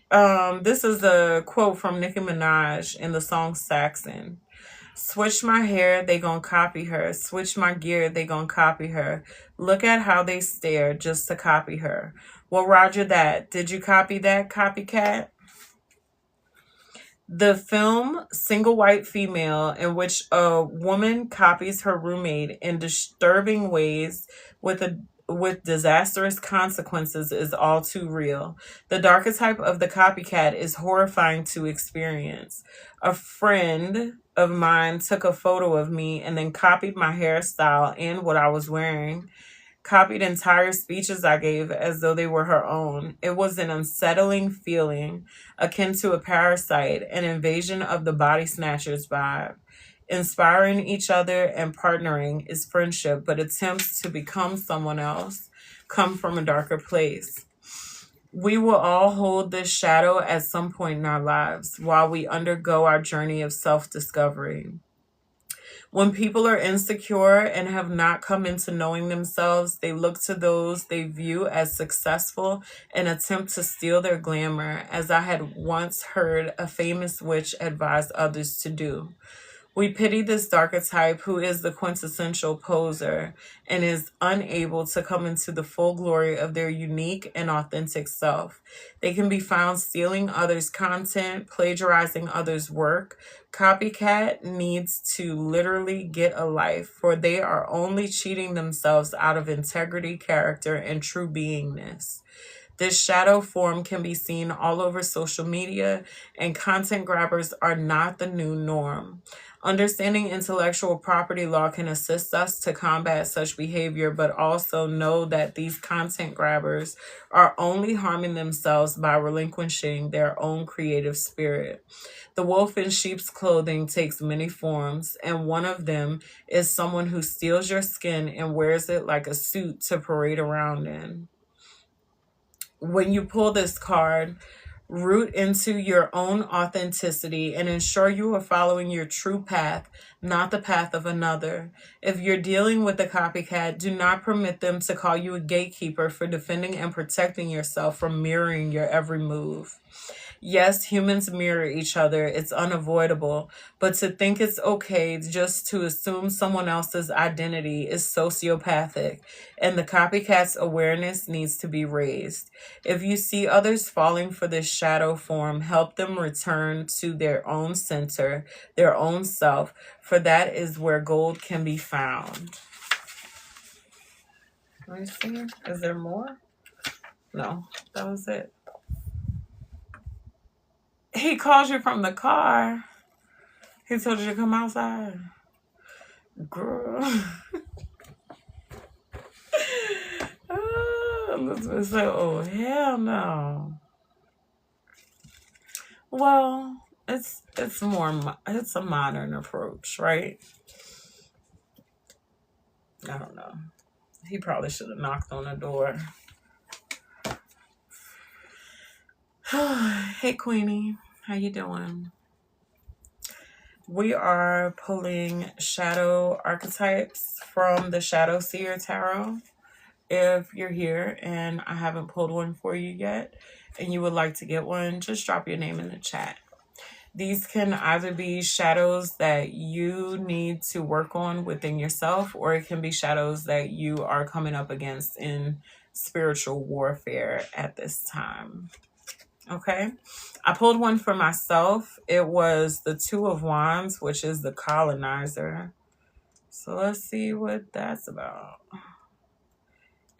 This is a quote from Nicki Minaj in the song Saxon. Switch my hair, they gon' copy her. Switch my gear, they gon' copy her. Look at how they stare just to copy her. Well, roger that. Did you copy that, copycat? The film Single White Female, in which a woman copies her roommate in disturbing ways with disastrous consequences, is all too real. The archetype of the copycat is horrifying to experience. A friend of mine took a photo of me and then copied my hairstyle and what I was wearing. Copied entire speeches I gave as though they were her own. It was an unsettling feeling, akin to a parasite, an invasion of the body snatchers vibe. Inspiring each other and partnering is friendship, but attempts to become someone else come from a darker place. We will all hold this shadow at some point in our lives while we undergo our journey of self-discovery. When people are insecure and have not come into knowing themselves, they look to those they view as successful and attempt to steal their glamour, as I had once heard a famous witch advise others to do. We pity this darker type who is the quintessential poser and is unable to come into the full glory of their unique and authentic self. They can be found stealing others' content, plagiarizing others' work. Copycat needs to literally get a life, for they are only cheating themselves out of integrity, character, and true beingness. This shadow form can be seen all over social media, and content grabbers are not the new norm. Understanding intellectual property law can assist us to combat such behavior, but also know that these content grabbers are only harming themselves by relinquishing their own creative spirit. The wolf in sheep's clothing takes many forms, and one of them is someone who steals your skin and wears it like a suit to parade around in. When you pull this card, root into your own authenticity and ensure you are following your true path, not the path of another. If you're dealing with a copycat, do not permit them to call you a gatekeeper for defending and protecting yourself from mirroring your every move. Yes, humans mirror each other. It's unavoidable. But to think it's okay just to assume someone else's identity is sociopathic, and the copycat's awareness needs to be raised. If you see others falling for this shadow form, help them return to their own center, their own self, for that is where gold can be found. Let me see. Is there more? No, that was it. He called you from the car. He told you to come outside. Girl. Elizabeth said, oh, hell no. Well, it's a modern approach, right? I don't know. He probably should have knocked on the door. Hey, Queenie. How you doing? We are pulling shadow archetypes from the Shadow Seer Tarot. If you're here and I haven't pulled one for you yet and you would like to get one, just drop your name in the chat. These can either be shadows that you need to work on within yourself, or it can be shadows that you are coming up against in spiritual warfare at this time. Okay, I pulled one for myself. It was the Two of Wands, which is the colonizer. So let's see what that's about.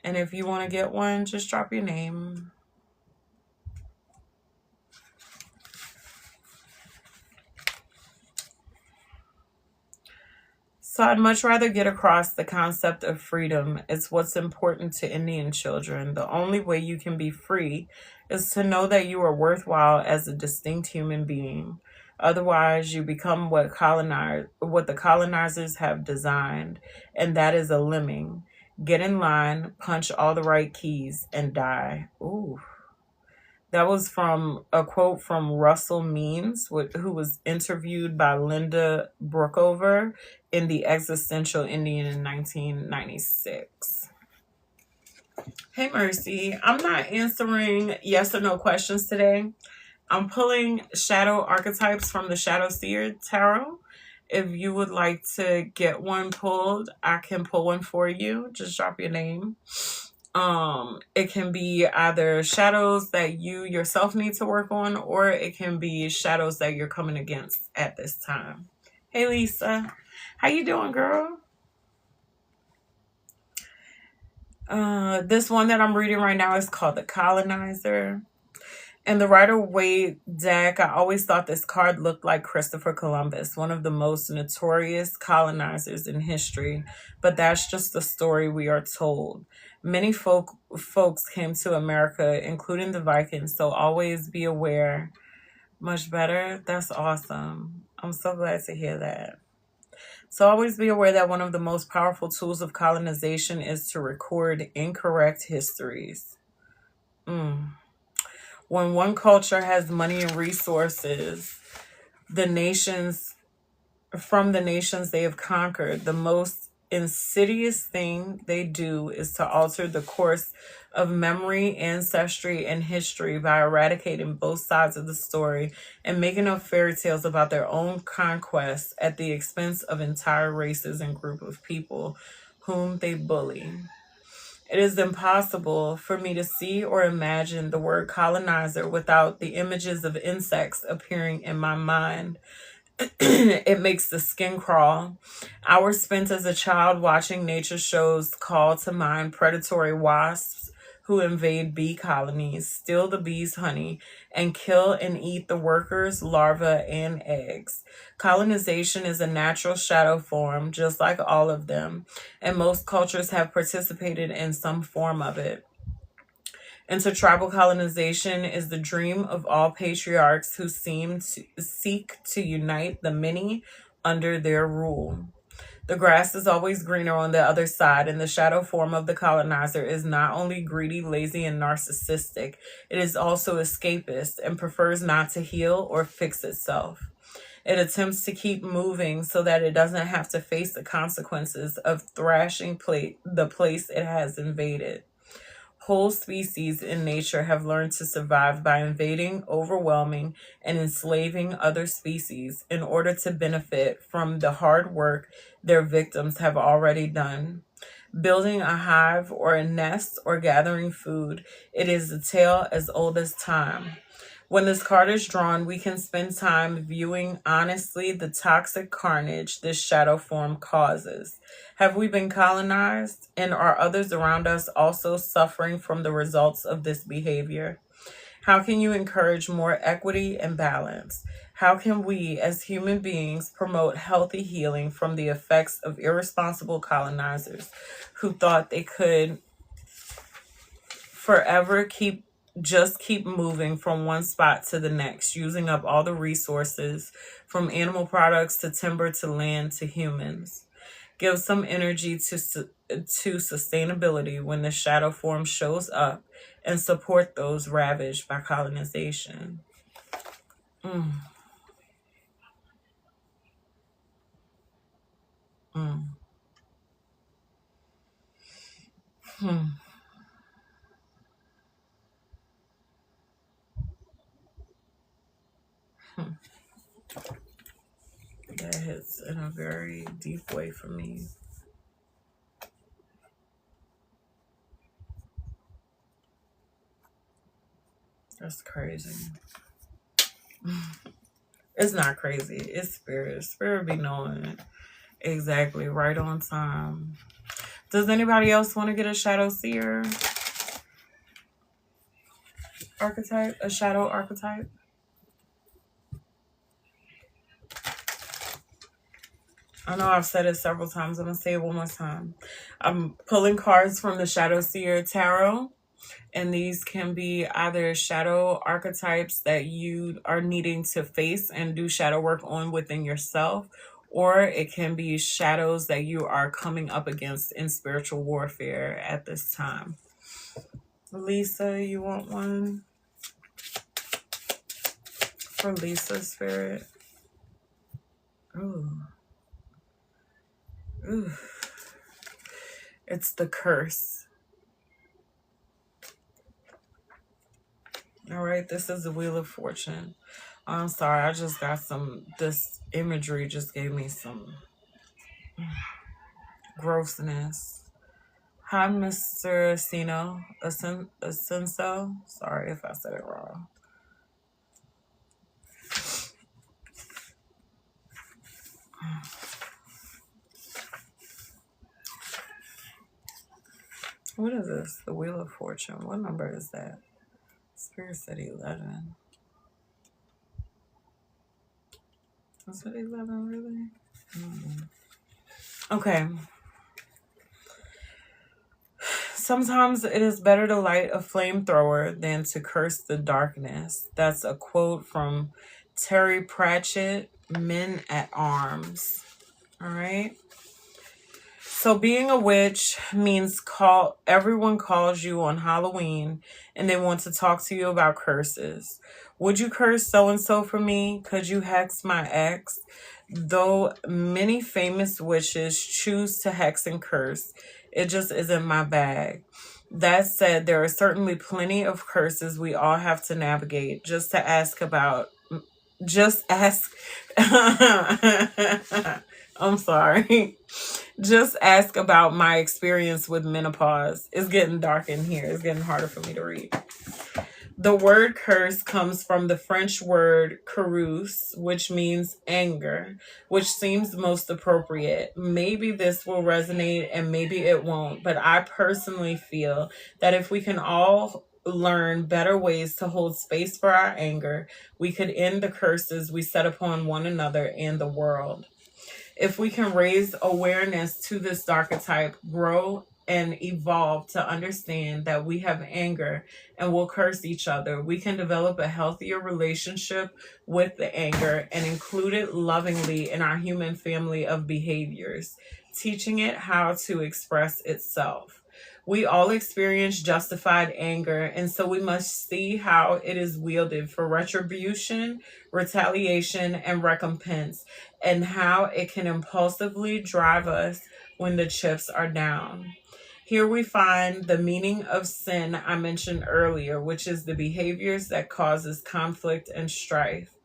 And if you want to get one, just drop your name. So I'd much rather get across the concept of freedom. It's what's important to Indian children. The only way you can be free is to know that you are worthwhile as a distinct human being. Otherwise, you become what the colonizers have designed, and that is a lemming. Get in line, punch all the right keys, and die. Ooh. That was from a quote from Russell Means, who was interviewed by Linda Brookover in The Existential Indian in 1996. Hey, Mercy. I'm not answering yes or no questions today. I'm pulling shadow archetypes from the Shadow Seer Tarot. If you would like to get one pulled, I can pull one for you. Just drop your name. It can be either shadows that you yourself need to work on, or it can be shadows that you're coming against at this time. Hey, Lisa. How you doing, girl? This one that I'm reading right now is called The Colonizer. In the Rider-Waite deck, I always thought this card looked like Christopher Columbus, one of the most notorious colonizers in history, but that's just the story we are told. Many folks came to America, including the Vikings, so always be aware. Much better? That's awesome. I'm so glad to hear that. So always be aware that one of the most powerful tools of colonization is to record incorrect histories. When one culture has money and resources, from the nations they have conquered, the most insidious thing they do is to alter the course of memory, ancestry, and history by eradicating both sides of the story and making up fairy tales about their own conquests at the expense of entire races and group of people whom they bully. It is impossible for me to see or imagine the word colonizer without the images of insects appearing in my mind. It makes the skin crawl. Hours spent as a child watching nature shows call to mind predatory wasps who invade bee colonies, steal the bees' honey, and kill and eat the workers' larvae and eggs. Colonization is a natural shadow form, just like all of them, and most cultures have participated in some form of it. Intertribal colonization is the dream of all patriarchs who seek to unite the many under their rule. The grass is always greener on the other side, and the shadow form of the colonizer is not only greedy, lazy, and narcissistic, it is also escapist and prefers not to heal or fix itself. It attempts to keep moving so that it doesn't have to face the consequences of thrashing the place it has invaded. Whole species in nature have learned to survive by invading, overwhelming, and enslaving other species in order to benefit from the hard work their victims have already done. Building a hive or a nest or gathering food, it is a tale as old as time. When this card is drawn, we can spend time viewing honestly the toxic carnage this shadow form causes. Have we been colonized? And are others around us also suffering from the results of this behavior? How can you encourage more equity and balance? How can we, as human beings, promote healthy healing from the effects of irresponsible colonizers who thought they could forever keep moving from one spot to the next, using up all the resources from animal products to timber to land to humans? Give some energy to sustainability when the shadow form shows up and support those ravaged by colonization. Mm. Mm. Hmm. Hmm. That hits in a very deep way for me. That's crazy. It's not crazy. It's spirit. Spirit be knowing exactly right on time. Does anybody else want to get a shadow seer archetype? A shadow archetype? I know I've said it several times. I'm going to say it one more time. I'm pulling cards from the Shadow Seer Tarot. And these can be either shadow archetypes that you are needing to face and do shadow work on within yourself, or it can be shadows that you are coming up against in spiritual warfare at this time. Lisa, you want one? For Lisa, Spirit. Ooh. Ooh. It's the curse. All right, this is the Wheel of Fortune. I'm sorry, I just got this imagery just gave me some grossness. Hi, Mr. Asenso. Sorry if I said it wrong. What is this? The Wheel of Fortune. What number is that? Spirit said 11. Was it 11 really? Okay. Sometimes it is better to light a flamethrower than to curse the darkness. That's a quote from Terry Pratchett, Men at Arms. All right. So being a witch means everyone calls you on Halloween and they want to talk to you about curses. Would you curse so-and-so for me? Could you hex my ex? Though many famous witches choose to hex and curse, it just isn't my bag. That said, there are certainly plenty of curses we all have to navigate. Just ask. I'm sorry. Just ask about my experience with menopause. It's getting dark in here. It's getting harder for me to read. The word curse comes from the French word carouse, which means anger, which seems most appropriate. Maybe this will resonate and maybe it won't, but I personally feel that if we can all learn better ways to hold space for our anger, we could end the curses we set upon one another and the world. If we can raise awareness to this archetype, grow and evolve to understand that we have anger and will curse each other, we can develop a healthier relationship with the anger and include it lovingly in our human family of behaviors, teaching it how to express itself. We all experience justified anger, and so we must see how it is wielded for retribution, retaliation, and recompense, and how it can impulsively drive us when the chips are down. Here we find the meaning of sin I mentioned earlier, which is the behaviors that causes conflict and strife.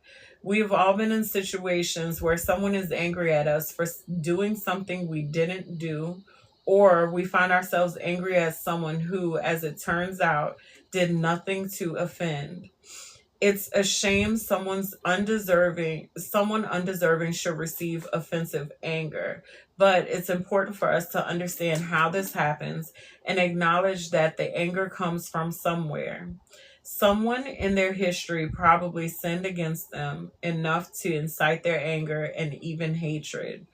We've all been in situations where someone is angry at us for doing something we didn't do, or we find ourselves angry at someone who, as it turns out, did nothing to offend. It's a shame someone undeserving should receive offensive anger, but it's important for us to understand how this happens and acknowledge that the anger comes from somewhere. Someone in their history probably sinned against them enough to incite their anger and even hatred.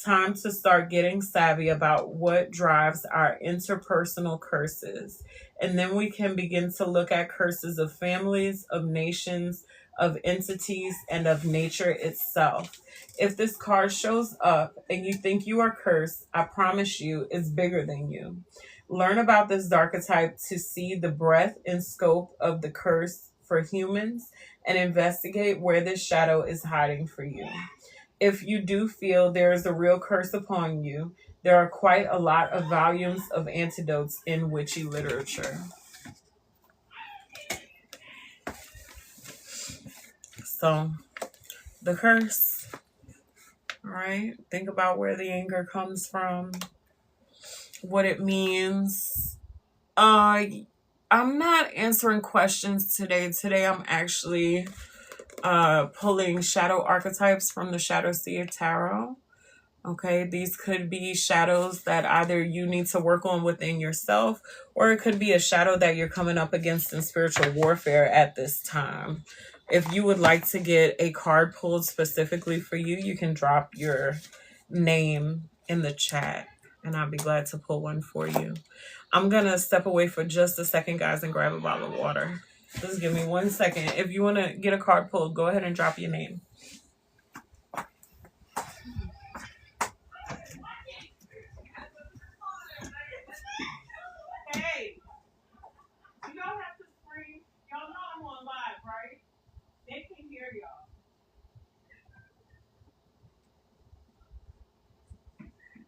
Time to start getting savvy about what drives our interpersonal curses. And then we can begin to look at curses of families, of nations, of entities, and of nature itself. If this card shows up and you think you are cursed, I promise you it's bigger than you. Learn about this archetype to see the breadth and scope of the curse for humans and investigate where this shadow is hiding for you. If you do feel there is a real curse upon you, there are quite a lot of volumes of antidotes in witchy literature. So, the curse, all right? Think about where the anger comes from, what it means. I'm not answering questions today. Today I'm actually pulling shadow archetypes from the Shadow Seer Tarot. Okay, these could be shadows that either you need to work on within yourself, or it could be a shadow that you're coming up against in spiritual warfare at this time. If you would like to get a card pulled specifically for you, you can drop your name in the chat and I'll be glad to pull one for you. I'm going to step away for just a second, guys, and grab a bottle of water. Just give me 1 second. If you want to get a card pulled, go ahead and drop your name. Hey, you don't have to scream. Y'all know I'm on live, right? They can hear y'all.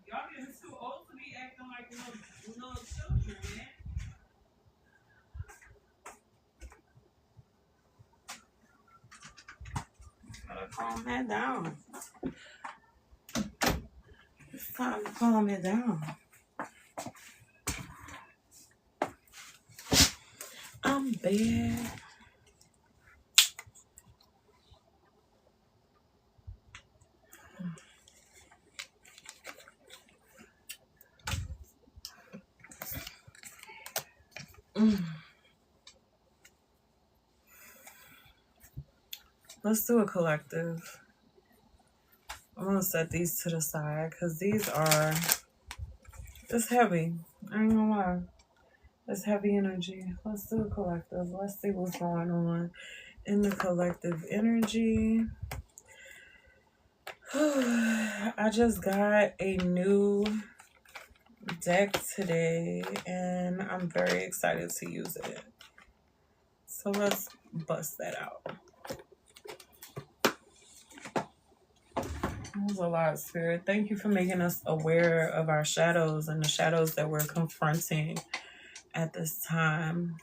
Y'all getting too old to be acting like little children, man. Gotta calm that down. It's time to calm it down. I'm bad. Let's do a collective. I'm gonna set these to the side because these are, it's heavy. I ain't gonna lie. It's heavy energy. Let's do a collective. Let's see what's going on in the collective energy. I just got a new deck today, and I'm very excited to use it. So let's bust that out. That was a lot, Spirit. Thank you for making us aware of our shadows and the shadows that we're confronting at this time.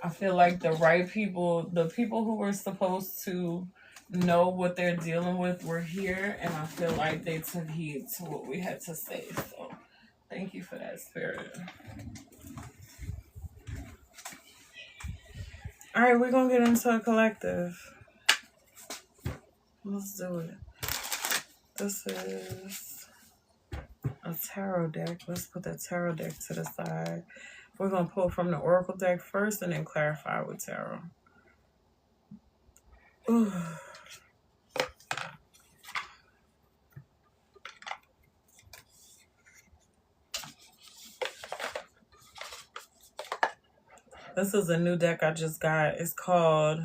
I feel like the right people, the people who were supposed to know what they're dealing with were here, and I feel like they took heed to what we had to say. So thank you for that, Spirit. All right, we're going to get into a collective. Let's do it. This is a tarot deck. Let's put that tarot deck to the side. We're going to pull from the Oracle deck first and then clarify with tarot. Ooh. This is a new deck I just got. It's called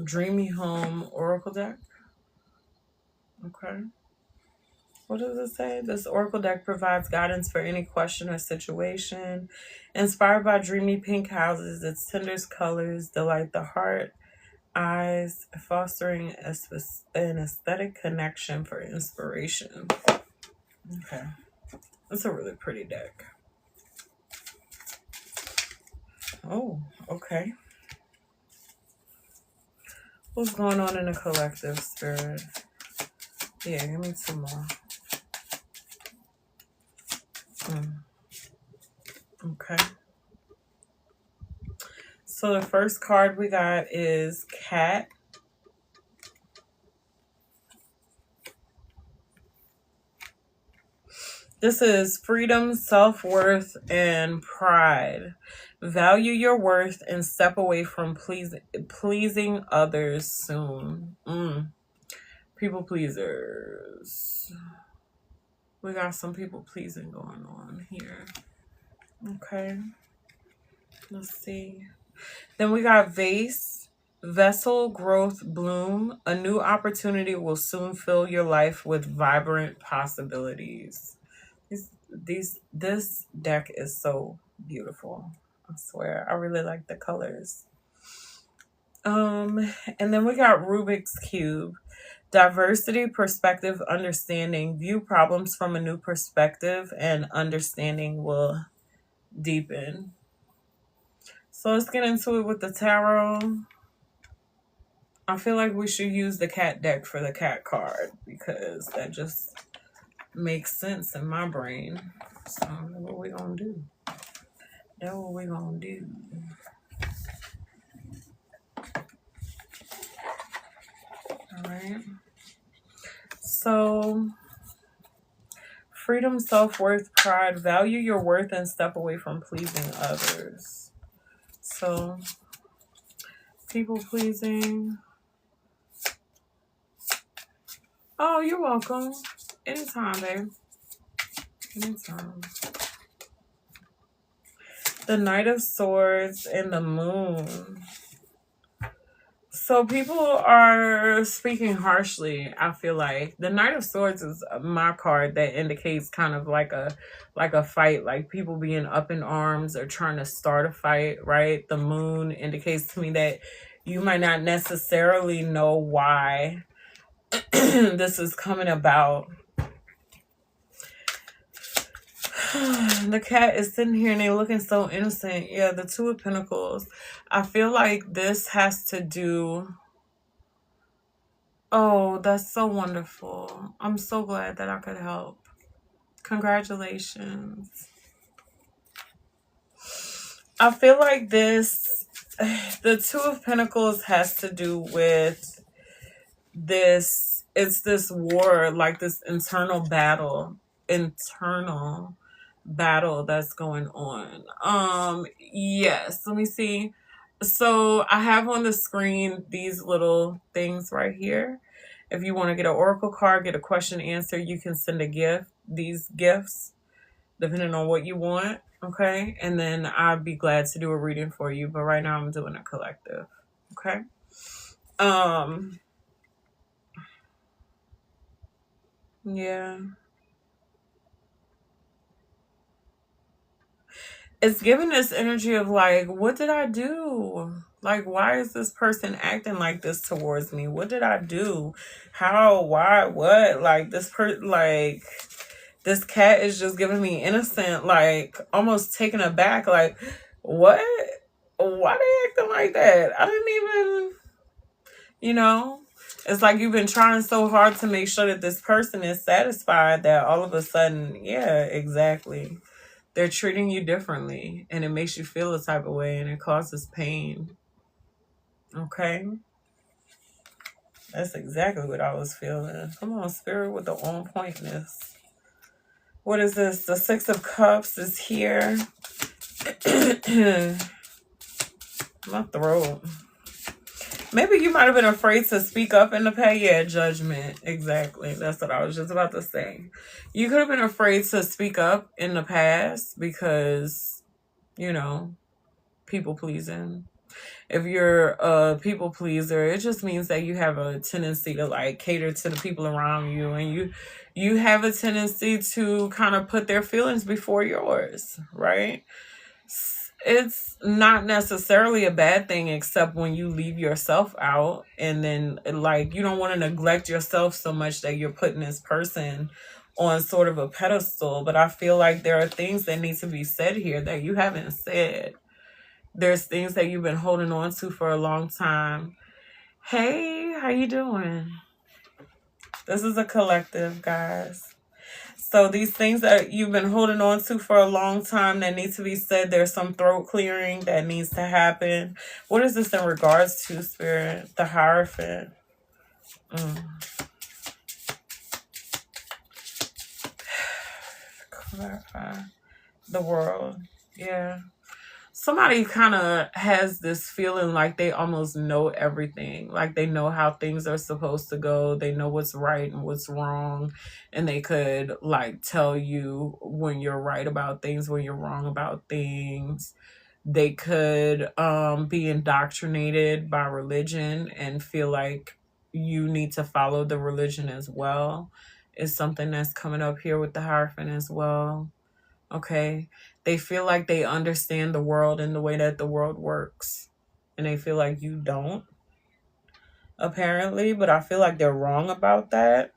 Dreamy Home Oracle deck. Okay. What does it say? This Oracle deck provides guidance for any question or situation. Inspired by dreamy pink houses, its tender colors delight the heart, eyes, fostering an aesthetic connection for inspiration. Okay. It's a really pretty deck. Oh, okay. What's going on in the collective, Spirit? Yeah, give me 2 more. Okay. So the first card we got is Cat. This is freedom, self-worth, and pride. Value your worth and step away from pleasing others soon. People pleasers. We got some people pleasing going on here. Okay. Let's see. Then we got Vase. Vessel, growth, bloom. A new opportunity will soon fill your life with vibrant possibilities. This deck is so beautiful. I swear. I really like the colors. And then we got Rubik's Cube. Diversity, perspective, understanding. View problems from a new perspective and understanding will deepen. So let's get into it with the tarot. I feel like we should use the cat deck for the cat card because that just makes sense in my brain. So that's what we're going to do. That's what we're going to do. All right. So, freedom, self-worth, pride. Value your worth and step away from pleasing others. So, people pleasing. Oh, you're welcome. Anytime, babe. Anytime. The Knight of Swords and the Moon. So people are speaking harshly, I feel like. The Knight of Swords is my card that indicates kind of like a fight, like people being up in arms or trying to start a fight, right? The Moon indicates to me that you might not necessarily know why this is coming about. The cat is sitting here and they're looking so innocent. Yeah, the Two of Pentacles. I feel like this has to do... Oh, that's so wonderful. I'm so glad that I could help. Congratulations. I feel like this... The Two of Pentacles has to do with this... It's this war, like this internal battle that's going on. Yes, let me see. So I have on the screen these little things right here. If you want to get an oracle card, get a question answer, you can send a gift. These gifts, depending on what you want, okay? And then I'd be glad to do a reading for you. But right now I'm doing a collective, okay? Yeah. It's giving this energy of like, what did I do? Like, why is this person acting like this towards me? What did I do? How? Why? What? Like, this cat is just giving me innocent, like, almost taken aback. Like, what? Why they acting like that? I didn't even, you know? It's like you've been trying so hard to make sure that this person is satisfied that all of a sudden, yeah, exactly. They're treating you differently and it makes you feel a type of way and it causes pain. Okay? That's exactly what I was feeling. Come on, spirit, with the on pointness. What is this? The Six of Cups is here. My throat. Maybe you might have been afraid to speak up in the past. Yeah, judgment. Exactly. That's what I was just about to say. You could have been afraid to speak up in the past because, you know, people pleasing. If you're a people pleaser, it just means that you have a tendency to like cater to the people around you, and you have a tendency to kind of put their feelings before yours, right? It's not necessarily a bad thing, except when you leave yourself out, and then like you don't want to neglect yourself so much that you're putting this person on sort of a pedestal. But I feel like there are things that need to be said here that you haven't said. There's things that you've been holding on to for a long time. Hey, how you doing? This is a collective, guys. So these things that you've been holding on to for a long time that need to be said, there's some throat clearing that needs to happen. What is this in regards to, Spirit? The Hierophant. Clarify. The World. Yeah. Somebody kind of has this feeling like they almost know everything. Like they know how things are supposed to go. They know what's right and what's wrong. And they could like tell you when you're right about things, when you're wrong about things. They could be indoctrinated by religion and feel like you need to follow the religion as well. Is something that's coming up here with the Hierophant as well. Okay. They feel like they understand the world and the way that the world works. And they feel like you don't, apparently. But I feel like they're wrong about that.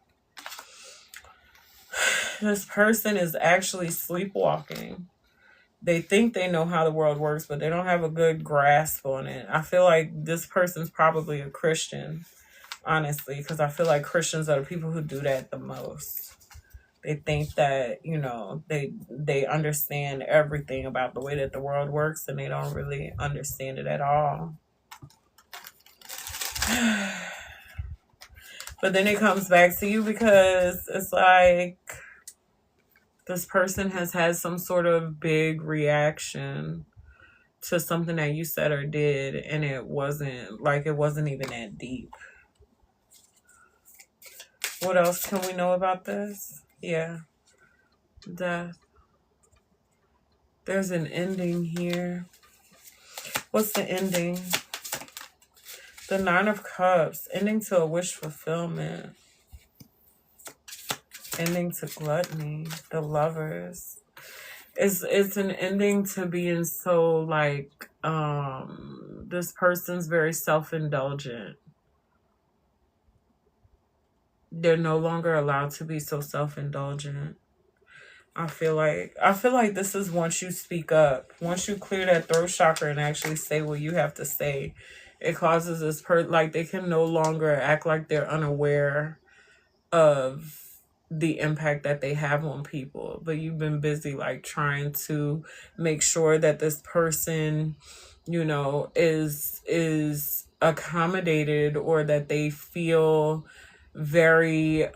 This person is actually sleepwalking. They think they know how the world works, but they don't have a good grasp on it. I feel like this person's probably a Christian, honestly, because I feel like Christians are the people who do that the most. They think that, you know, they understand everything about the way that the world works, and they don't really understand it at all. But then it comes back to you because it's like this person has had some sort of big reaction to something that you said or did, and it wasn't even that deep. What else can we know about this? Yeah. Death. There's an ending here. What's the ending? The Nine of Cups. Ending to a wish fulfillment. Ending to gluttony. The Lovers. It's an ending to being so like this person's very self-indulgent. They're no longer allowed to be so self-indulgent. I feel like this is once you speak up, once you clear that throat chakra and actually say what you have to say, it causes this like they can no longer act like they're unaware of the impact that they have on people. But you've been busy like trying to make sure that this person, you know, is accommodated, or that they feel very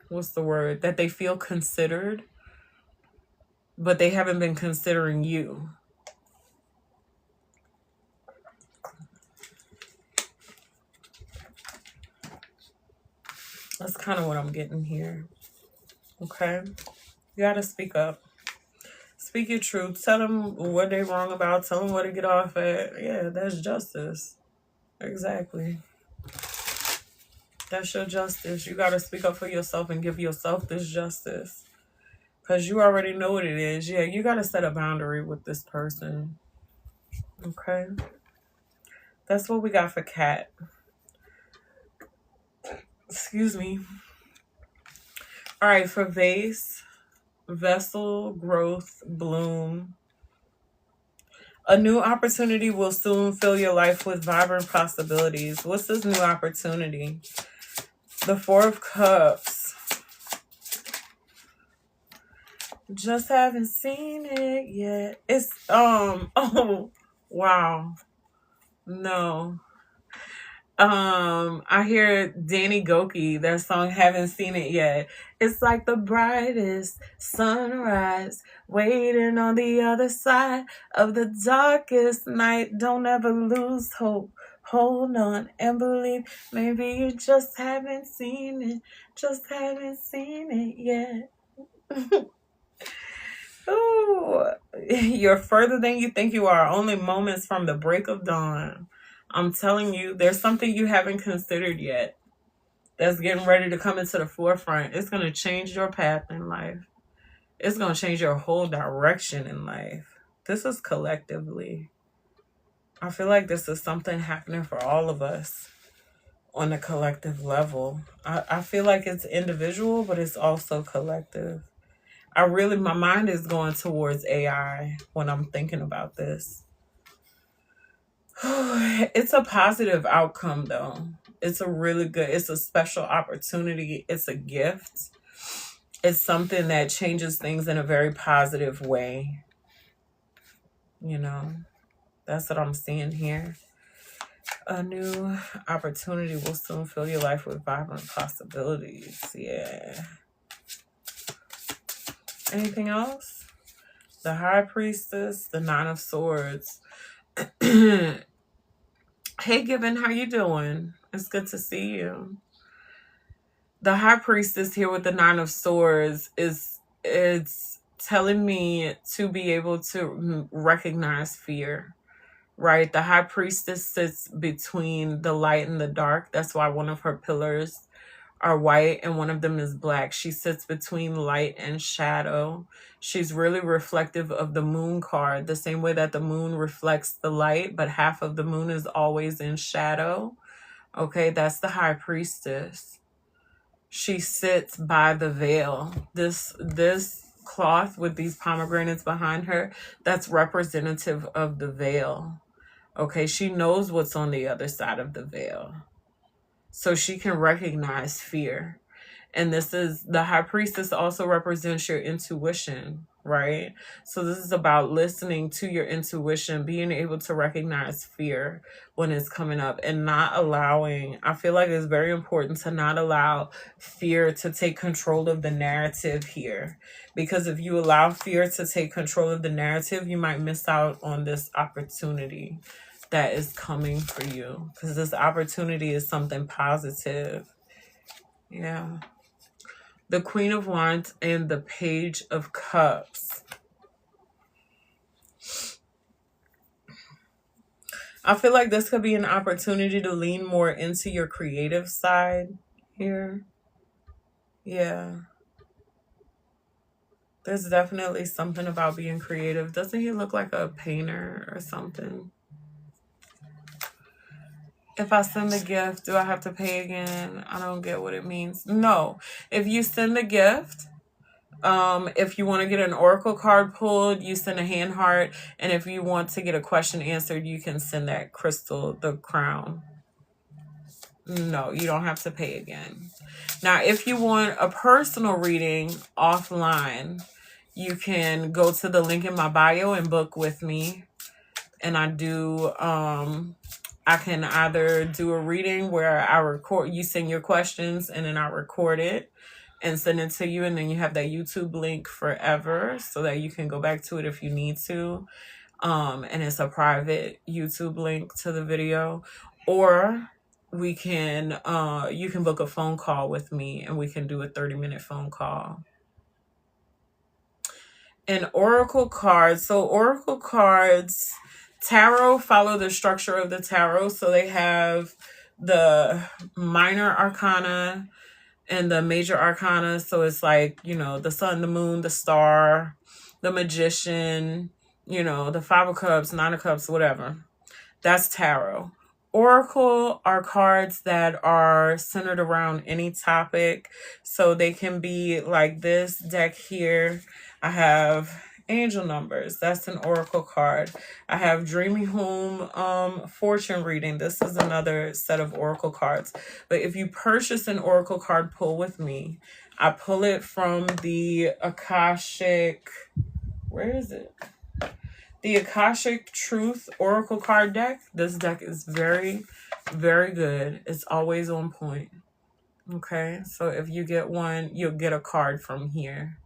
what's the word? That they feel considered, but they haven't been considering you. That's kind of what I'm getting here. Okay? You gotta speak up. Speak your truth. Tell them what they're wrong about. Tell them what to get off at. Yeah, that's justice. Exactly. That's your justice. You got to speak up for yourself and give yourself this justice. Because you already know what it is. Yeah, you got to set a boundary with this person. Okay? That's what we got for Cat. Excuse me. All right, for Vase, Vessel, Growth, Bloom. A new opportunity will soon fill your life with vibrant possibilities. What's this new opportunity? The Four of Cups. Just haven't seen it yet. It's oh wow. No. I hear Danny Goki, their song Haven't Seen It Yet. It's like the brightest sunrise waiting on the other side of the darkest night. Don't ever lose hope. Hold on and believe. Maybe you just haven't seen it. Just haven't seen it yet. Ooh, you're further than you think you are. Only moments from the break of dawn. I'm telling you, there's something you haven't considered yet that's getting ready to come into the forefront. It's going to change your path in life. It's going to change your whole direction in life. This is collectively. I feel like this is something happening for all of us on a collective level. I feel like it's individual, but it's also collective. My mind is going towards AI when I'm thinking about this. It's a positive outcome though. It's a special opportunity. It's a gift. It's something that changes things in a very positive way. You know, that's what I'm seeing here. A new opportunity will soon fill your life with vibrant possibilities. Yeah. Anything else? The High Priestess, the Nine of Swords. Hey, Gibbon, how you doing? It's good to see you. The High Priestess here with the Nine of Swords it's telling me to be able to recognize fear, right? The High Priestess sits between the light and the dark. That's why one of her pillars are white and one of them is black. She sits between light and shadow. She's really reflective of the moon card, the same way that the moon reflects the light, but half of the moon is always in shadow. Okay, that's the High Priestess. She sits by the veil. This cloth with these pomegranates behind her, that's representative of the veil. Okay, she knows what's on the other side of the veil. So she can recognize fear. And the High Priestess also represents your intuition, right? So this is about listening to your intuition, being able to recognize fear when it's coming up and I feel like it's very important to not allow fear to take control of the narrative here. Because if you allow fear to take control of the narrative, you might miss out on this opportunity that is coming for you, because this opportunity is something positive. Yeah. The Queen of Wands and the Page of Cups. I feel like this could be an opportunity to lean more into your creative side here. Yeah. There's definitely something about being creative. Doesn't he look like a painter or something? If I send the gift, do I have to pay again? I don't get what it means. No. If you send the gift, if you want to get an oracle card pulled, you send a hand heart. And if you want to get a question answered, you can send that crystal, the crown. No, you don't have to pay again. Now, if you want a personal reading offline, you can go to the link in my bio and book with me. And I can either do a reading where you send your questions and then I record it and send it to you, and then you have that YouTube link forever so that you can go back to it if you need to. And it's a private YouTube link to the video. Or you can book a phone call with me and we can do a 30-minute phone call. And oracle cards. So oracle cards, tarot follow the structure of the tarot. So they have the minor arcana and the major arcana. So it's like, you know, the sun, the moon, the star, the magician, you know, the Five of Cups, Nine of Cups, whatever. That's tarot. Oracle are cards that are centered around any topic. So they can be like this deck here. I have angel numbers. That's an oracle card. I have dreamy home fortune reading. This is another set of oracle cards. But if you purchase an oracle card pull with me, I pull it from the Akashic, where is it? The Akashic Truth Oracle card deck. This deck is very, very good. It's always on point. Okay, so if you get one, you'll get a card from here.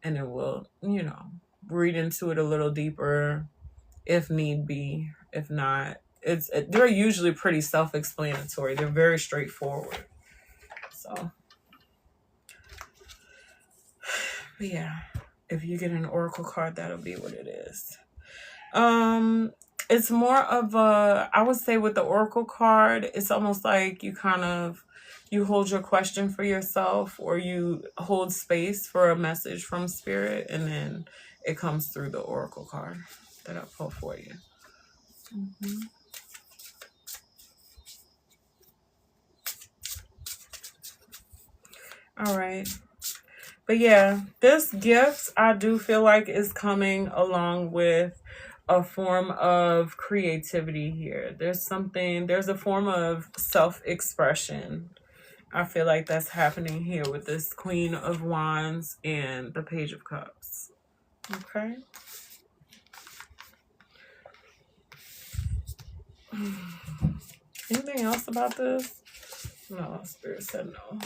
And it will, you know, read into it a little deeper if need be. If not, they're usually pretty self-explanatory. They're very straightforward. So, but yeah, if you get an oracle card, that'll be what it is. It's more of a, I would say with the oracle card, it's almost like you hold your question for yourself, or you hold space for a message from spirit, and then it comes through the oracle card that I pull for you. All right. But yeah, this gift I do feel like is coming along with a form of creativity here. There's a form of self-expression. I feel like that's happening here with this Queen of Wands and the Page of Cups. Okay. Anything else about this? No, Spirit said no.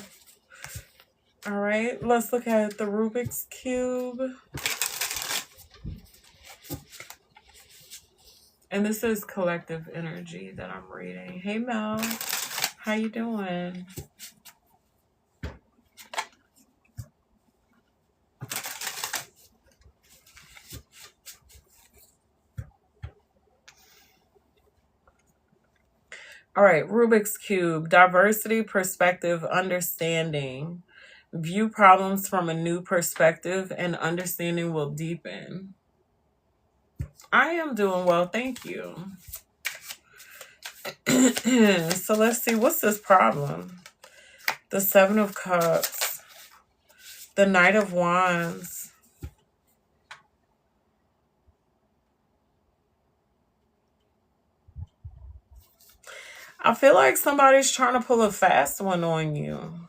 All right, let's look at the Rubik's Cube. And this is collective energy that I'm reading. Hey, Mel. How you doing? All right, Rubik's Cube. Diversity, perspective, understanding. View problems from a new perspective and understanding will deepen. I am doing well, thank you. So let's see, what's this problem? The Seven of Cups. The Knight of Wands. I feel like somebody's trying to pull a fast one on you.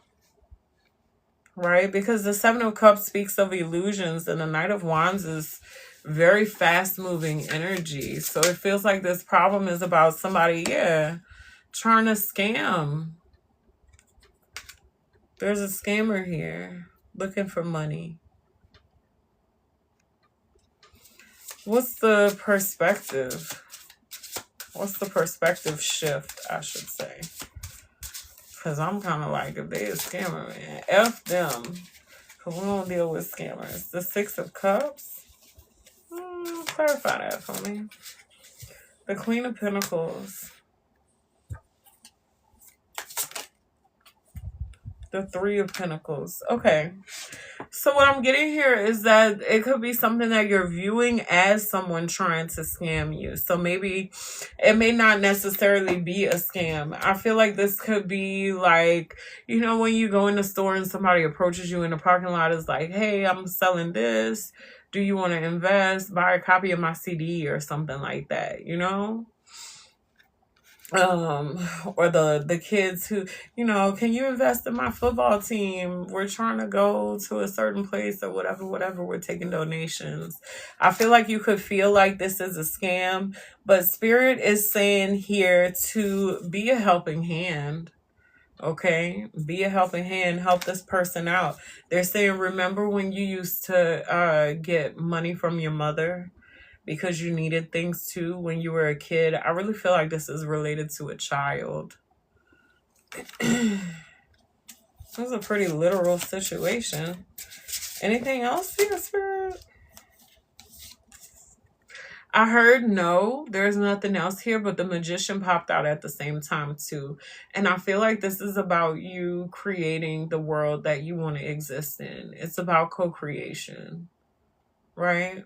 Right? Because the Seven of Cups speaks of illusions, and the Knight of Wands is very fast-moving energy. So it feels like this problem is about somebody, trying to scam. There's a scammer here looking for money. What's the perspective? What's the perspective shift, I should say? Because I'm kind of like, if they a scammer, man, F them. Because we don't deal with scammers. The Six of Cups. Clarify that for me. The Queen of Pentacles. The Three of Pentacles. Okay. So what I'm getting here is that it could be something that you're viewing as someone trying to scam you. So maybe it may not necessarily be a scam. I feel like this could be like, you know, when you go in the store and somebody approaches you in the parking lot, is like, hey, I'm selling this. Do you want to invest? Buy a copy of my CD or something like that, you know? Or the kids who, you know, can you invest in my football team? We're trying to go to a certain place or whatever, we're taking donations. I feel like you could feel like this is a scam, but Spirit is saying here to be a helping hand. Okay, be a helping hand, help this person out. They're saying, remember when you used to get money from your mother because you needed things too when you were a kid? I really feel like this is related to a child. This is a pretty literal situation. Anything else here, Spirit? I heard no, there's nothing else here, but the magician popped out at the same time too. And I feel like this is about you creating the world that you want to exist in. It's about co-creation, right?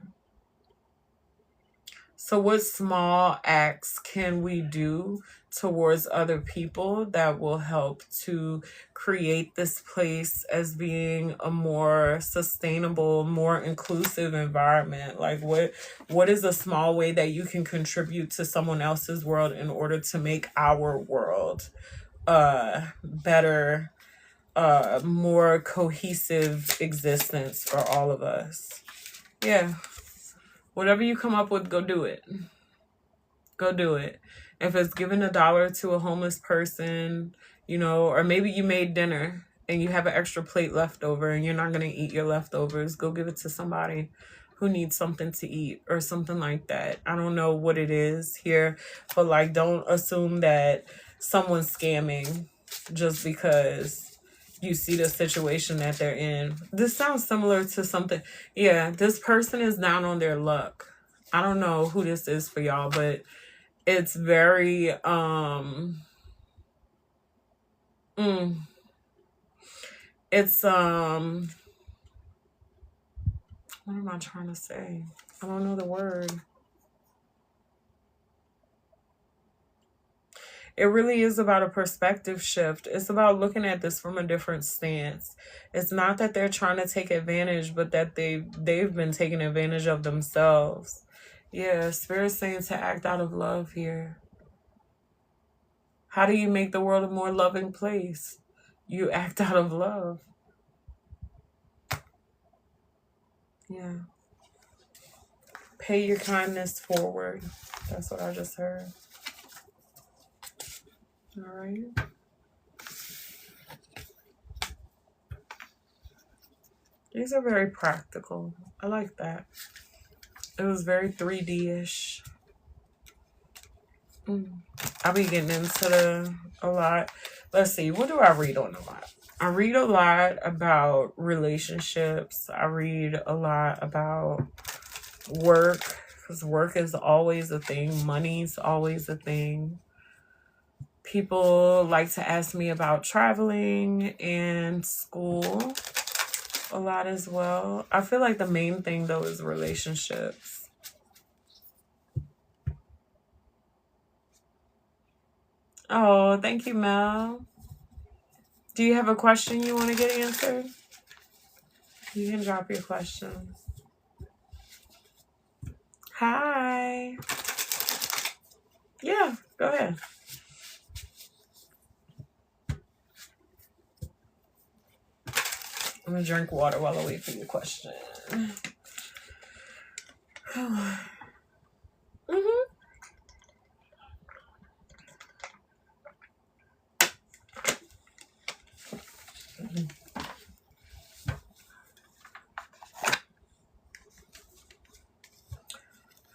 So, what small acts can we do towards other people that will help to create this place as being a more sustainable, more inclusive environment? Like, what is a small way that you can contribute to someone else's world in order to make our world better, more cohesive existence for all of us? Yeah. Whatever you come up with, go do it. Go do it. If it's giving $1 to a homeless person, or maybe you made dinner and you have an extra plate left over and you're not going to eat your leftovers, go give it to somebody who needs something to eat or something like that. I don't know what it is here, but like, don't assume that someone's scamming just because you see the situation that they're in. This sounds similar to something. Yeah, this person is down on their luck. I don't know who this is for y'all, but it's very it's what am I trying to say? I don't know the word. It really is about a perspective shift. It's about looking at this from a different stance. It's not that they're trying to take advantage, but that they've been taking advantage of themselves. Yeah, Spirit's saying to act out of love here. How do you make the world a more loving place? You act out of love. Yeah. Pay your kindness forward. That's what I just heard. All right. These are very practical. I like that. It was very 3D-ish. I'll be getting into a lot. Let's see. What do I read on a lot? I read a lot about relationships. I read a lot about work, because work is always a thing. Money's always a thing. People like to ask me about traveling and school a lot as well. I feel like the main thing though is relationships. Oh, thank you, Mel. Do you have a question you want to get answered? You can drop your question. Hi. Yeah, go ahead. I'm gonna drink water while I wait for your question.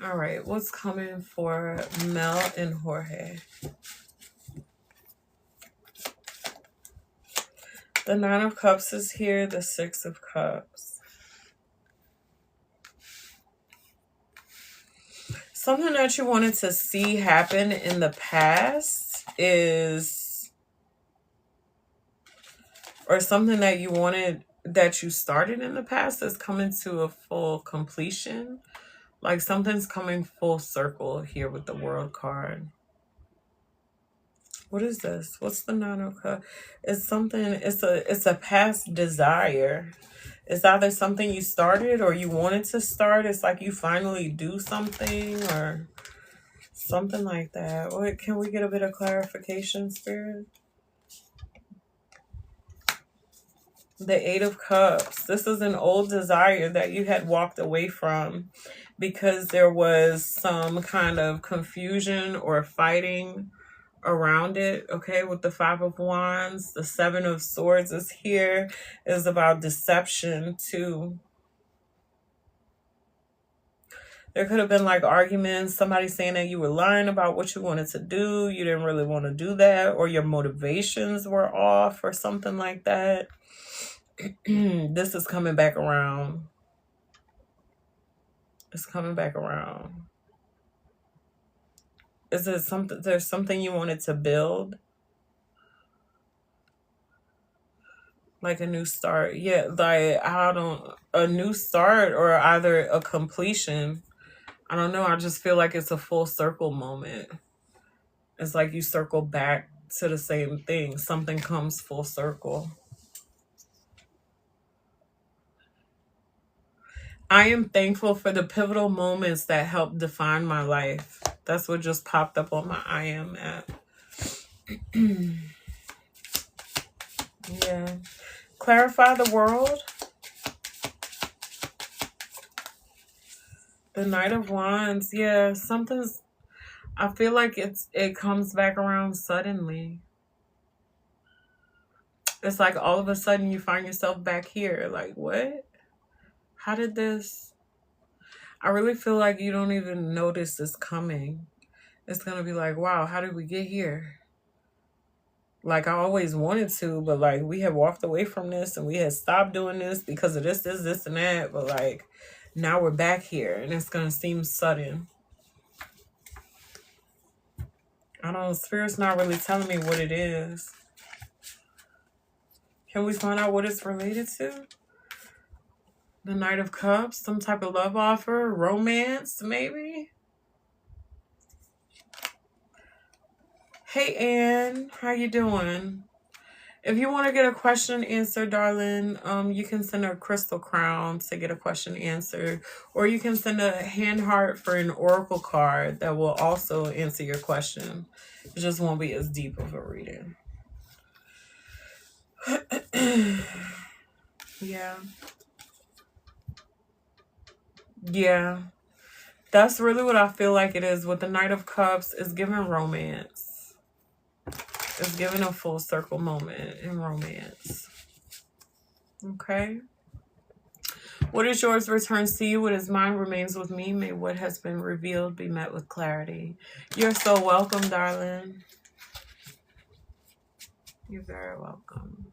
All right, what's coming for Mel and Jorge? The 9 of Cups is here, the 6 of Cups. Something that you wanted to see happen in the past is, or something that you wanted, that you started in the past is coming to a full completion. Like something's coming full circle here with the World card. What is this? What's the 9 of Cups? It's something, it's a past desire. It's either something you started or you wanted to start. It's like you finally do something or something like that. What, can we get a bit of clarification, Spirit? The 8 of Cups. This is an old desire that you had walked away from because there was some kind of confusion or fighting around it. Okay, with the 5 of Wands, the 7 of Swords is here. Is about deception too. There could have been like arguments, somebody saying that you were lying about what you wanted to do, you didn't really want to do that, or your motivations were off or something like that. This is coming back around. It's coming back around. Is it something, there's something you wanted to build? Like a new start? Yeah, like, I don't, a new start or either a completion. I don't know. I just feel like it's a full circle moment. It's like you circle back to the same thing. Something comes full circle. I am thankful for the pivotal moments that helped define my life. That's what just popped up on my I am app. Yeah. Clarify the world. The Knight of Wands. Yeah, something's, I feel like it comes back around suddenly. It's like all of a sudden you find yourself back here. Like, what? How did this? I really feel like you don't even notice this coming. It's going to be like, wow, how did we get here? Like, I always wanted to, but like we had walked away from this and we had stopped doing this because of this, and that. But like now we're back here and it's going to seem sudden. I don't know. Spirit's not really telling me what it is. Can we find out what it's related to? The Knight of Cups, some type of love offer, romance, maybe? Hey, Anne, how you doing? If you want to get a question answered, darling, you can send a crystal crown to get a question answered, or you can send a hand heart for an oracle card that will also answer your question. It just won't be as deep of a reading. Yeah. Yeah. That's really what I feel like it is. With the Knight of Cups, is giving romance. It's giving a full circle moment in romance. Okay. What is yours returns to you. What is mine remains with me. May what has been revealed be met with clarity. You're so welcome, darling. You're very welcome.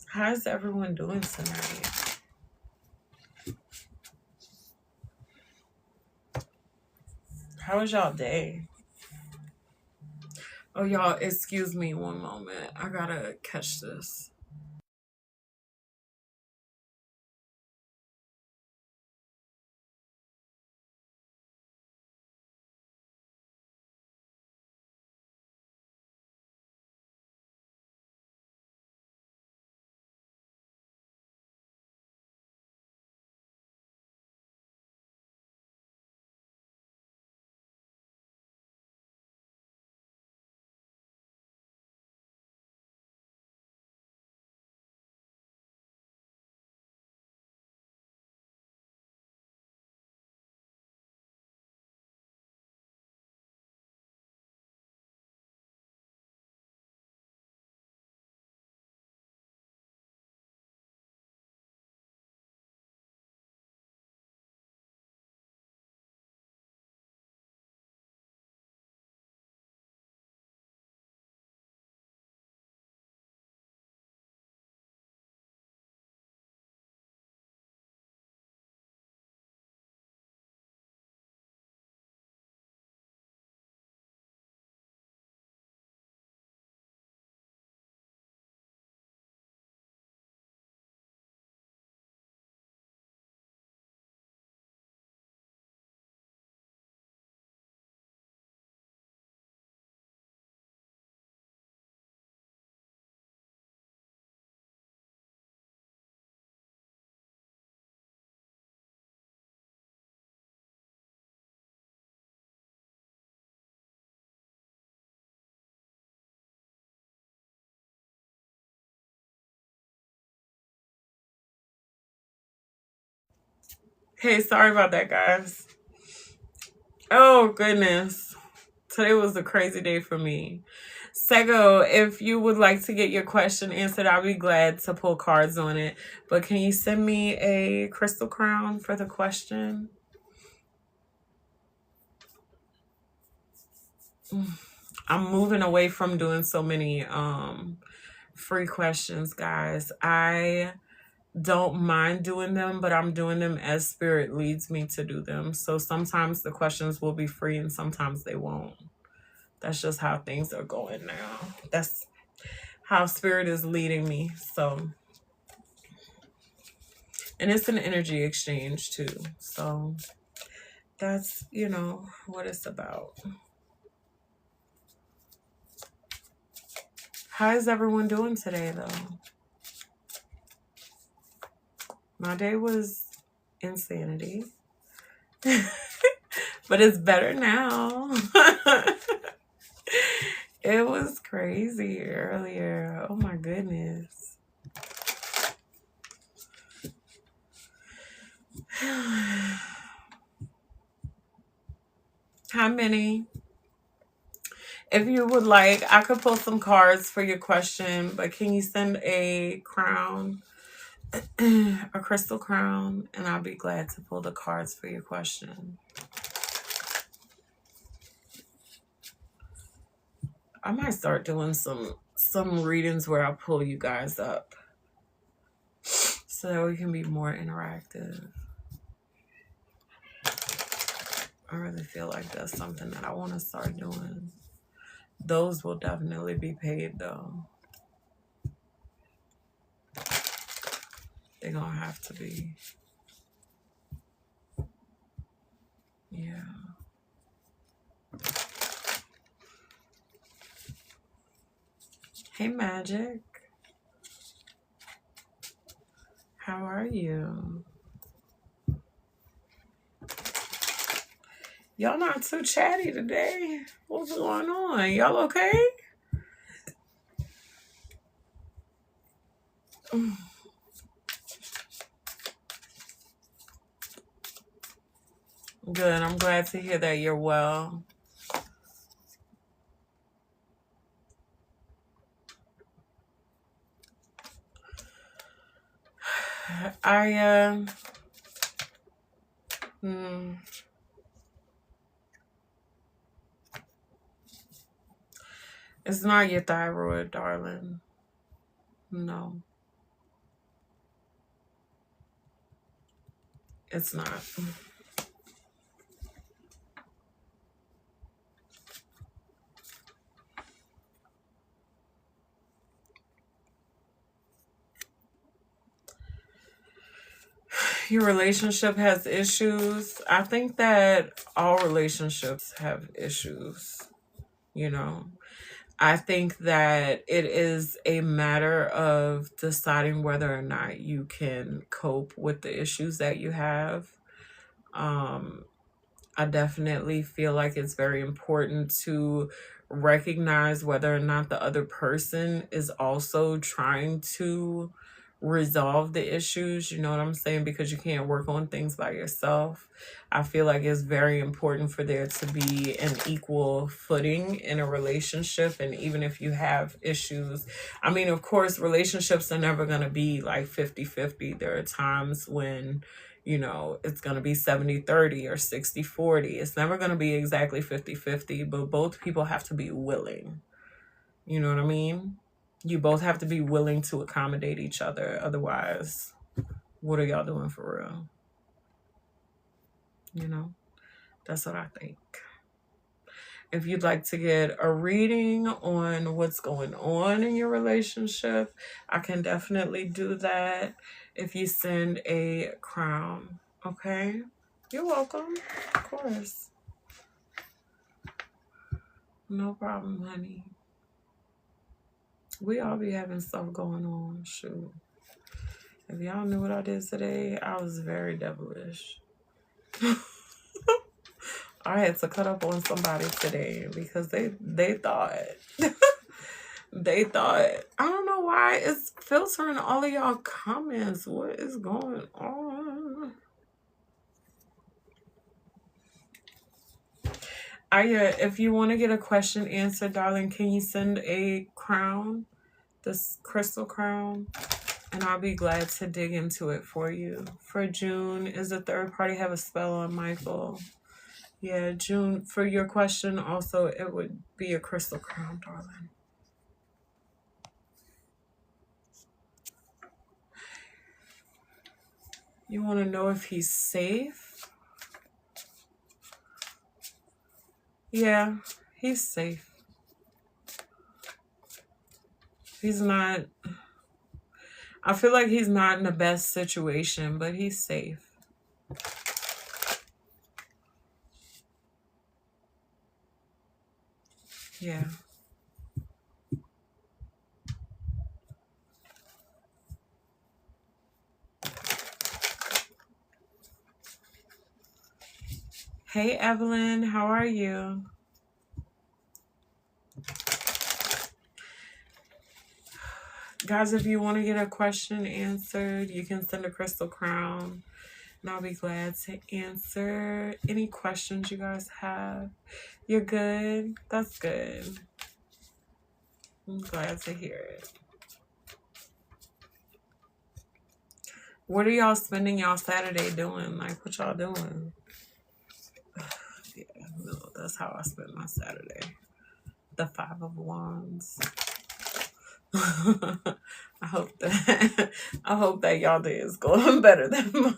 How's everyone doing tonight? How was y'all day? Oh, y'all, excuse me one moment. I gotta catch this. Hey, sorry about that, guys. Oh, goodness. Today was a crazy day for me. Sego, if you would like to get your question answered, I'll be glad to pull cards on it. But can you send me a crystal crown for the question? I'm moving away from doing so many free questions, guys. I don't mind doing them, but I'm doing them as spirit leads me to do them. So sometimes the questions will be free and sometimes they won't. That's just how things are going now. That's how spirit is leading me. So, and it's an energy exchange too. So that's, you know, what it's about. How is everyone doing today though? My day was insanity. But it's better now. It was crazy earlier. Oh my goodness. How many? If you would like, I could pull some cards for your question, but can you send a crown, a crystal crown, and I'll be glad to pull the cards for your question. I might start doing some readings where I pull you guys up so that we can be more interactive. I really feel like that's something that I want to start doing. Those will definitely be paid though. They're gonna have to be. Yeah. Hey Magic. How are you? Y'all not too chatty today. What's going on? Y'all okay? Good. I'm glad to hear that you're well. It's not your thyroid, darling. No. It's not. Your relationship has issues. I think that all relationships have issues, you know. I think that it is a matter of deciding whether or not you can cope with the issues that you have. I definitely feel like it's very important to recognize whether or not the other person is also trying to resolve the issues. You know what I'm saying? Because you can't work on things by yourself. I feel like it's very important for there to be an equal footing in a relationship. And even if you have issues, I mean, of course, relationships are never going to be like 50-50. There are times when, you know, it's going to be 70-30 or 60-40. It's never going to be exactly 50-50, but both people have to be willing. You know what I mean? You both have to be willing to accommodate each other. Otherwise, what are y'all doing for real? You know, that's what I think. If you'd like to get a reading on what's going on in your relationship, I can definitely do that if you send a crown. Okay? You're welcome. Of course. No problem, honey. We all be having stuff going on. Shoot. If y'all knew what I did today, I was very devilish. I had to cut up on somebody today because they thought they thought, I don't know why it's filtering all of y'all comments. What is going on? If you want to get a question answered, darling, can you send a crown, this crystal crown, and I'll be glad to dig into it for you. For June, is a third party have a spell on Michael? Yeah, June, for your question, also, it would be a crystal crown, darling. You want to know if he's safe? Yeah, he's safe. He's not, I feel like he's not in the best situation, but he's safe. Yeah. Hey, Evelyn, how are you? Guys, if you want to get a question answered, you can send a crystal crown, and I'll be glad to answer any questions you guys have. You're good? That's good. I'm glad to hear it. What are y'all spending y'all Saturday doing? Like, what y'all doing? Yeah, no, that's how I spend my Saturday. The 5 of Wands. I hope that y'all day is going better than mine.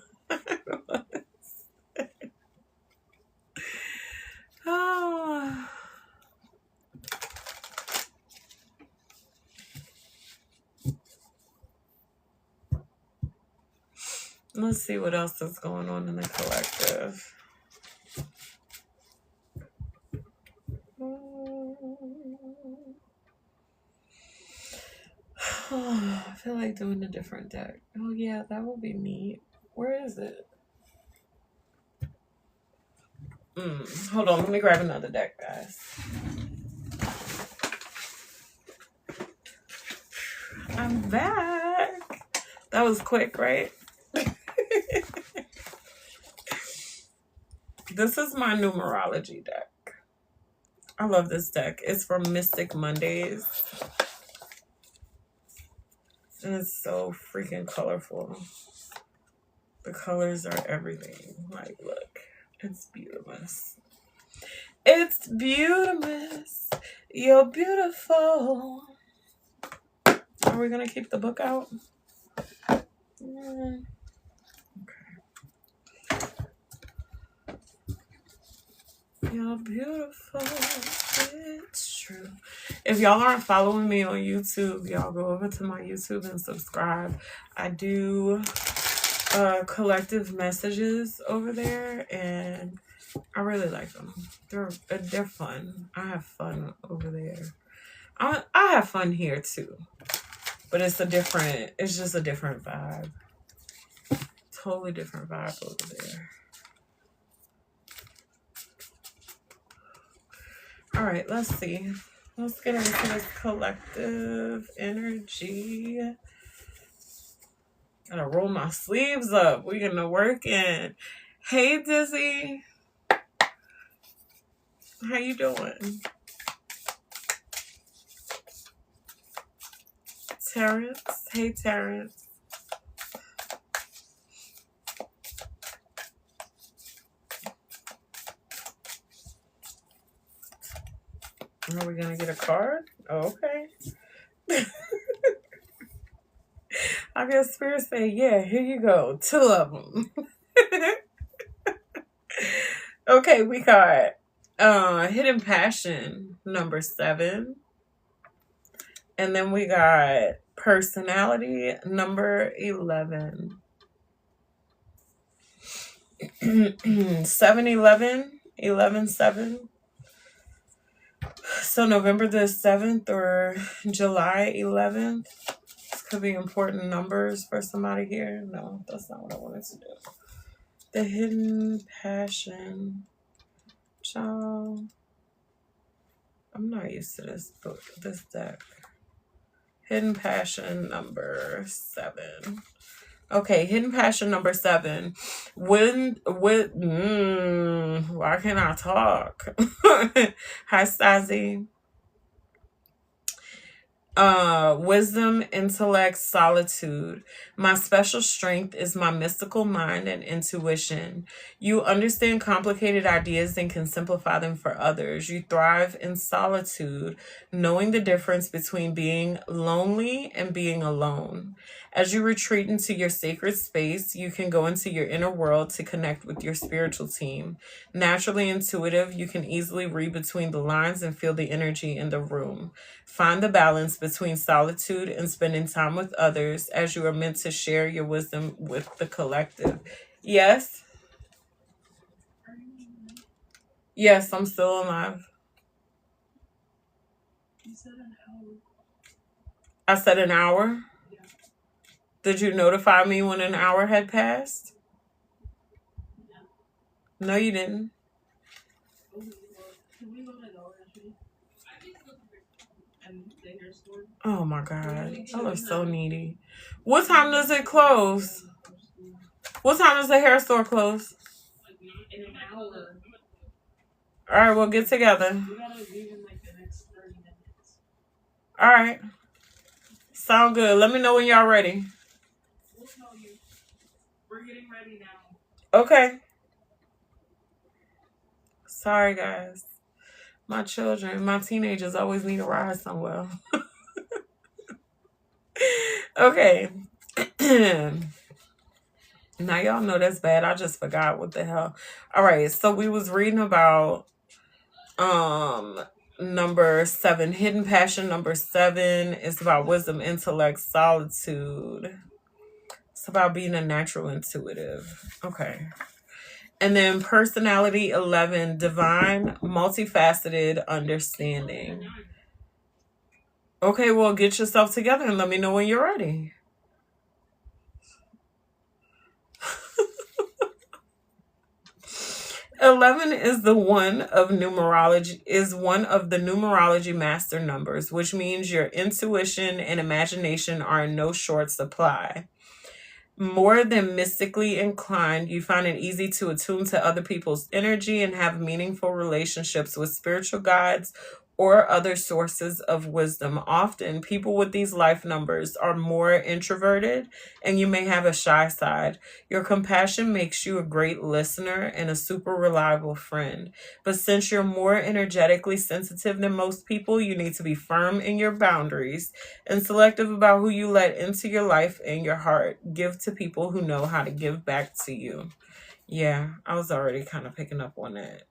Oh. Let's see what else is going on in the collective. Oh, I feel like doing a different deck. Oh yeah, that would be neat. Where is it? Hold on, let me grab another deck, guys. I'm back. That was quick, right? This is my numerology deck. I love this deck. It's from Mystic Mondays. And it's so freaking colorful. The colors are everything. Like, look. It's beautiful. It's beautiful. You're beautiful. Are we going to keep the book out? Okay. You're beautiful. It's true. If y'all aren't following me on YouTube, y'all go over to my YouTube and subscribe. I do collective messages over there, and I really like them. They're fun. I have fun over there. I have fun here too, but it's just a different vibe. Totally different vibe over there. All right, let's see. Let's get into this collective energy. Gotta roll my sleeves up. We're gonna work in. Hey, Dizzy. How you doing? Terrence. Hey, Terrence. Are we gonna get a card? Oh, okay. I guess Spirit say, yeah, here you go. 2 of them. Okay, we got Hidden Passion, number 7. And then we got Personality, number 11. 7-11, 11-7. So November the 7th or July 11th. This could be important numbers for somebody here. No, that's not what I wanted to do. The Hidden Passion. Child. I'm not used to this deck. Hidden Passion number 7. Okay, Hidden Passion number 7. Why can't I talk? Hi, Stazzy. Wisdom, intellect, solitude. My special strength is my mystical mind and intuition. You understand complicated ideas and can simplify them for others. You thrive in solitude, knowing the difference between being lonely and being alone. As you retreat into your sacred space, you can go into your inner world to connect with your spiritual team. Naturally intuitive, you can easily read between the lines and feel the energy in the room. Find the balance between solitude and spending time with others, as you are meant to share your wisdom with the collective. Yes, yes, I'm still alive. I said an hour. Did you notify me when an hour had passed? No, you didn't. Oh my God. Y'all are so needy. What time does it close? What time does the hair store close? All right, we'll get together. All right. Sound good. Let me know when y'all ready. Okay. Sorry, guys. My children, my teenagers always need a ride somewhere. Okay. Now y'all know that's bad. I just forgot what the hell. All right, so we was reading about number 7, hidden passion. Number 7 is about wisdom, intellect, solitude. It's about being a natural intuitive. Okay. And then personality 11, divine, multifaceted understanding. Okay, well, get yourself together and let me know when you're ready. 11 is one of the numerology master numbers, which means your intuition and imagination are in no short supply. More than mystically inclined, you find it easy to attune to other people's energy and have meaningful relationships with spiritual guides or other sources of wisdom. Often, people with these life numbers are more introverted and you may have a shy side. Your compassion makes you a great listener and a super reliable friend. But since you're more energetically sensitive than most people, you need to be firm in your boundaries and selective about who you let into your life and your heart. Give to people who know how to give back to you. Yeah, I was already kind of picking up on that.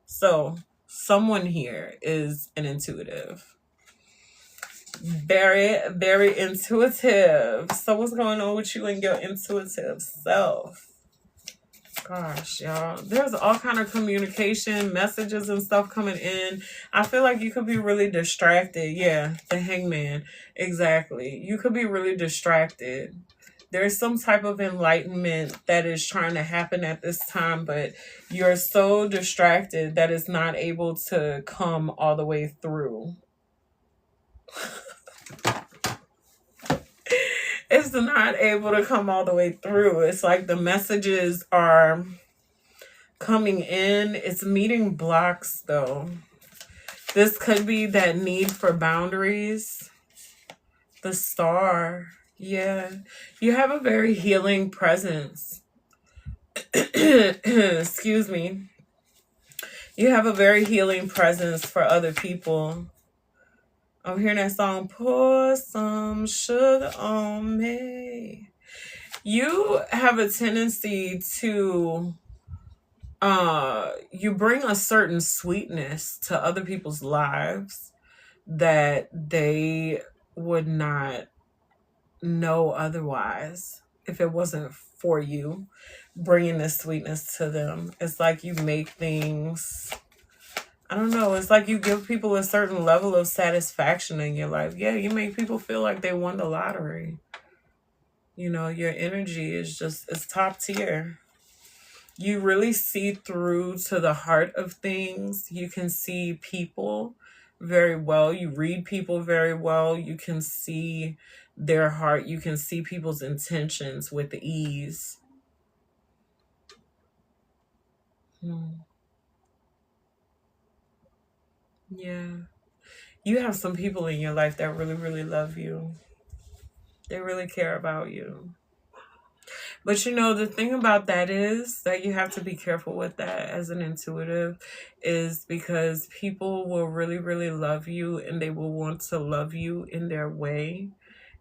So, someone here is an intuitive. Very, very intuitive. So, what's going on with you and your intuitive self? Gosh, y'all, there's all kind of communication, messages and stuff coming in. I feel like you could be really distracted. Yeah, the hangman. Exactly. You could be really distracted. There's some type of enlightenment that is trying to happen at this time, but you're so distracted that it's not able to come all the way through. It's not able to come all the way through. It's like the messages are coming in. It's meeting blocks, though. This could be that need for boundaries. The star. Yeah. You have a very healing presence. Excuse me. You have a very healing presence for other people. I'm hearing that song, Pour Some Sugar on Me. You have a tendency to you bring a certain sweetness to other people's lives that they would not know otherwise if it wasn't for you bringing this sweetness to them. It's like you make things, I don't know, it's like you give people a certain level of satisfaction in your life. Yeah, you make people feel like they won the lottery. You know, your energy is just, it's top tier. You really see through to the heart of things. You can see people very well. You read people very well. You can see their heart. You can see people's intentions with ease. Yeah. You have some people in your life that really, really love you. They really care about you. But you know, the thing about that is that you have to be careful with that as an intuitive, is because people will really, really love you, and they will want to love you in their way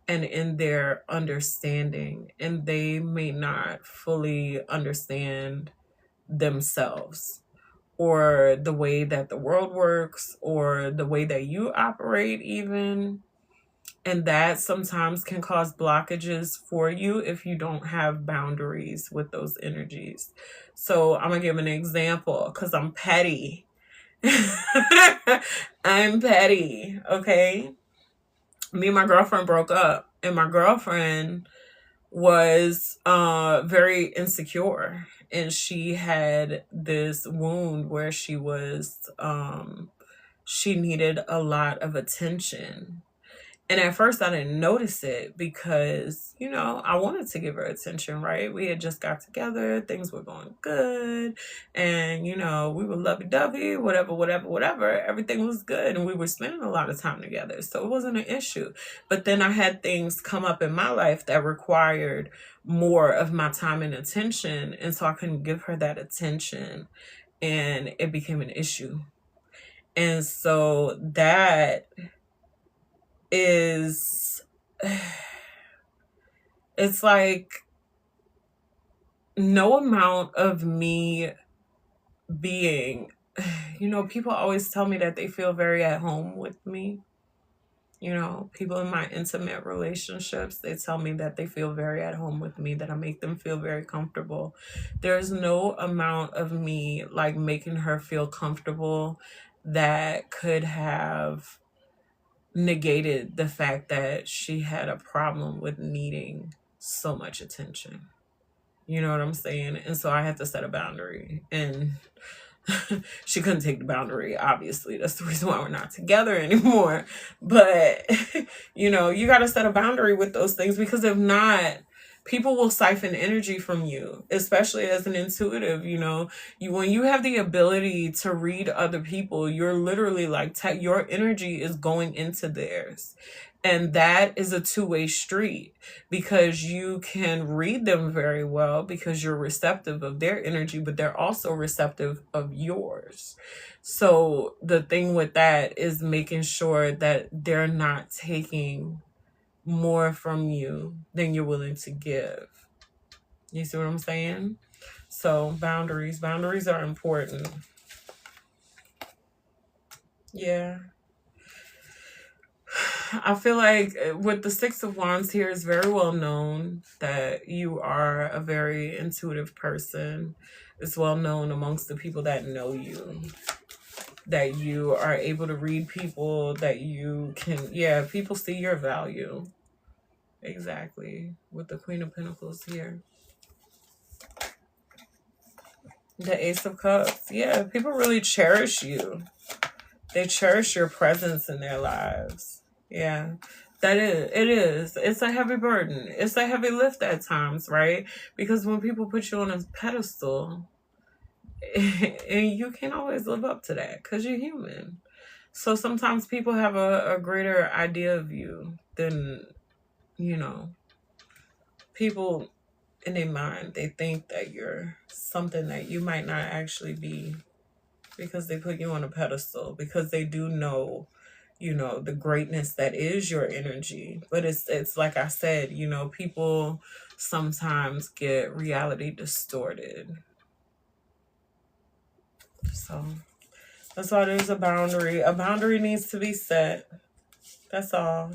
and in their understanding. And they may not fully understand themselves, or the way that the world works, or the way that you operate, even. And that sometimes can cause blockages for you if you don't have boundaries with those energies. So I'm going to give an example because I'm petty. I'm petty, okay? Me and my girlfriend broke up, and my girlfriend was very insecure, and she had this wound where she needed a lot of attention. And at first I didn't notice it because, you know, I wanted to give her attention, right? We had just got together, things were going good, and, you know, we were lovey-dovey, whatever. Everything was good, and we were spending a lot of time together, so it wasn't an issue. But then I had things come up in my life that required more of my time and attention, and so I couldn't give her that attention, and it became an issue. And so that is, it's like no amount of me being, you know, people always tell me that they feel very at home with me. You know, people in my intimate relationships, they tell me that they feel very at home with me, that I make them feel very comfortable. There's no amount of me like making her feel comfortable that could have negated the fact that she had a problem with needing so much attention. You know what I'm saying? And so I had to set a boundary, and she couldn't take the boundary, obviously. That's the reason why we're not together anymore. But you know, you got to set a boundary with those things, because if not, people will siphon energy from you, especially as an intuitive. You know, when you have the ability to read other people, you're literally like your energy is going into theirs. And that is a two-way street, because you can read them very well because you're receptive of their energy, but they're also receptive of yours. So the thing with that is making sure that they're not taking more from you than you're willing to give. You see what I'm saying? So boundaries are important. Yeah. I feel like with the Six of Wands here, it's very well known that you are a very intuitive person. It's well known amongst the people that know you that you are able to read people, that you can, yeah, people see your value. Exactly. With the Queen of Pentacles here. The Ace of Cups. Yeah, people really cherish you. They cherish your presence in their lives. Yeah, it is. It's a heavy burden. It's a heavy lift at times, right? Because when people put you on a pedestal, and you can't always live up to that because you're human. So sometimes people have a greater idea of you than, you know, people in their mind. They think that you're something that you might not actually be, because they put you on a pedestal, because they do know, you know, the greatness that is your energy. But it's like I said, you know, people sometimes get reality distorted. So that's why there's a boundary. A boundary needs to be set. That's all.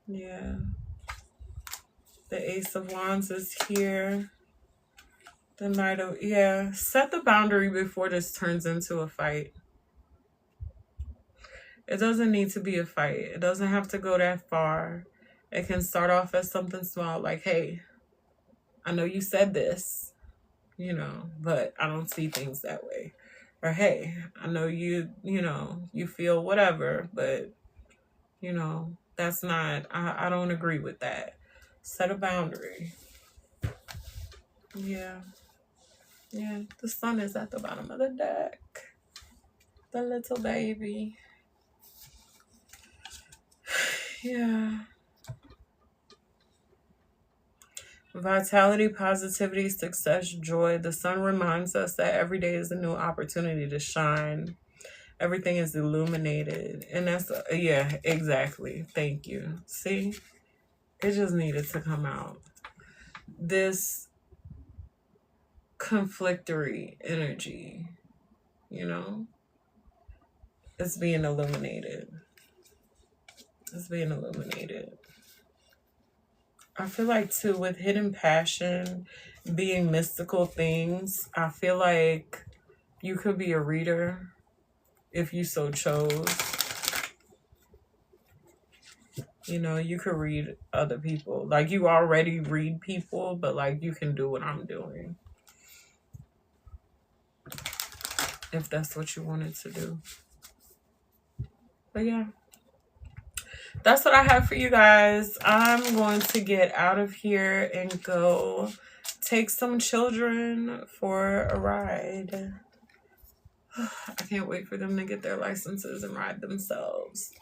Yeah. The Ace of Wands is here. The Knight of, yeah. Set the boundary before this turns into a fight. It doesn't need to be a fight. It doesn't have to go that far. It can start off as something small, like, hey, I know you said this, you know, but I don't see things that way. Or, hey, I know you know, you feel whatever, but, you know, that's not, I don't agree with that. Set a boundary. Yeah. Yeah, the Sun is at the bottom of the deck. The little baby. Yeah. Vitality, positivity, success, joy. The sun reminds us that every day is a new opportunity to shine. Everything is illuminated. And that's, yeah, exactly. Thank you. See? It just needed to come out. This conflictory energy, you know? It's being illuminated. It's being illuminated. I feel like too, with hidden passion being mystical things, I feel like you could be a reader if you so chose. You know, you could read other people. Like, you already read people, but like, you can do what I'm doing if that's what you wanted to do. But yeah, that's what I have for you guys. I'm going to get out of here and go take some children for a ride. I can't wait for them to get their licenses and ride themselves.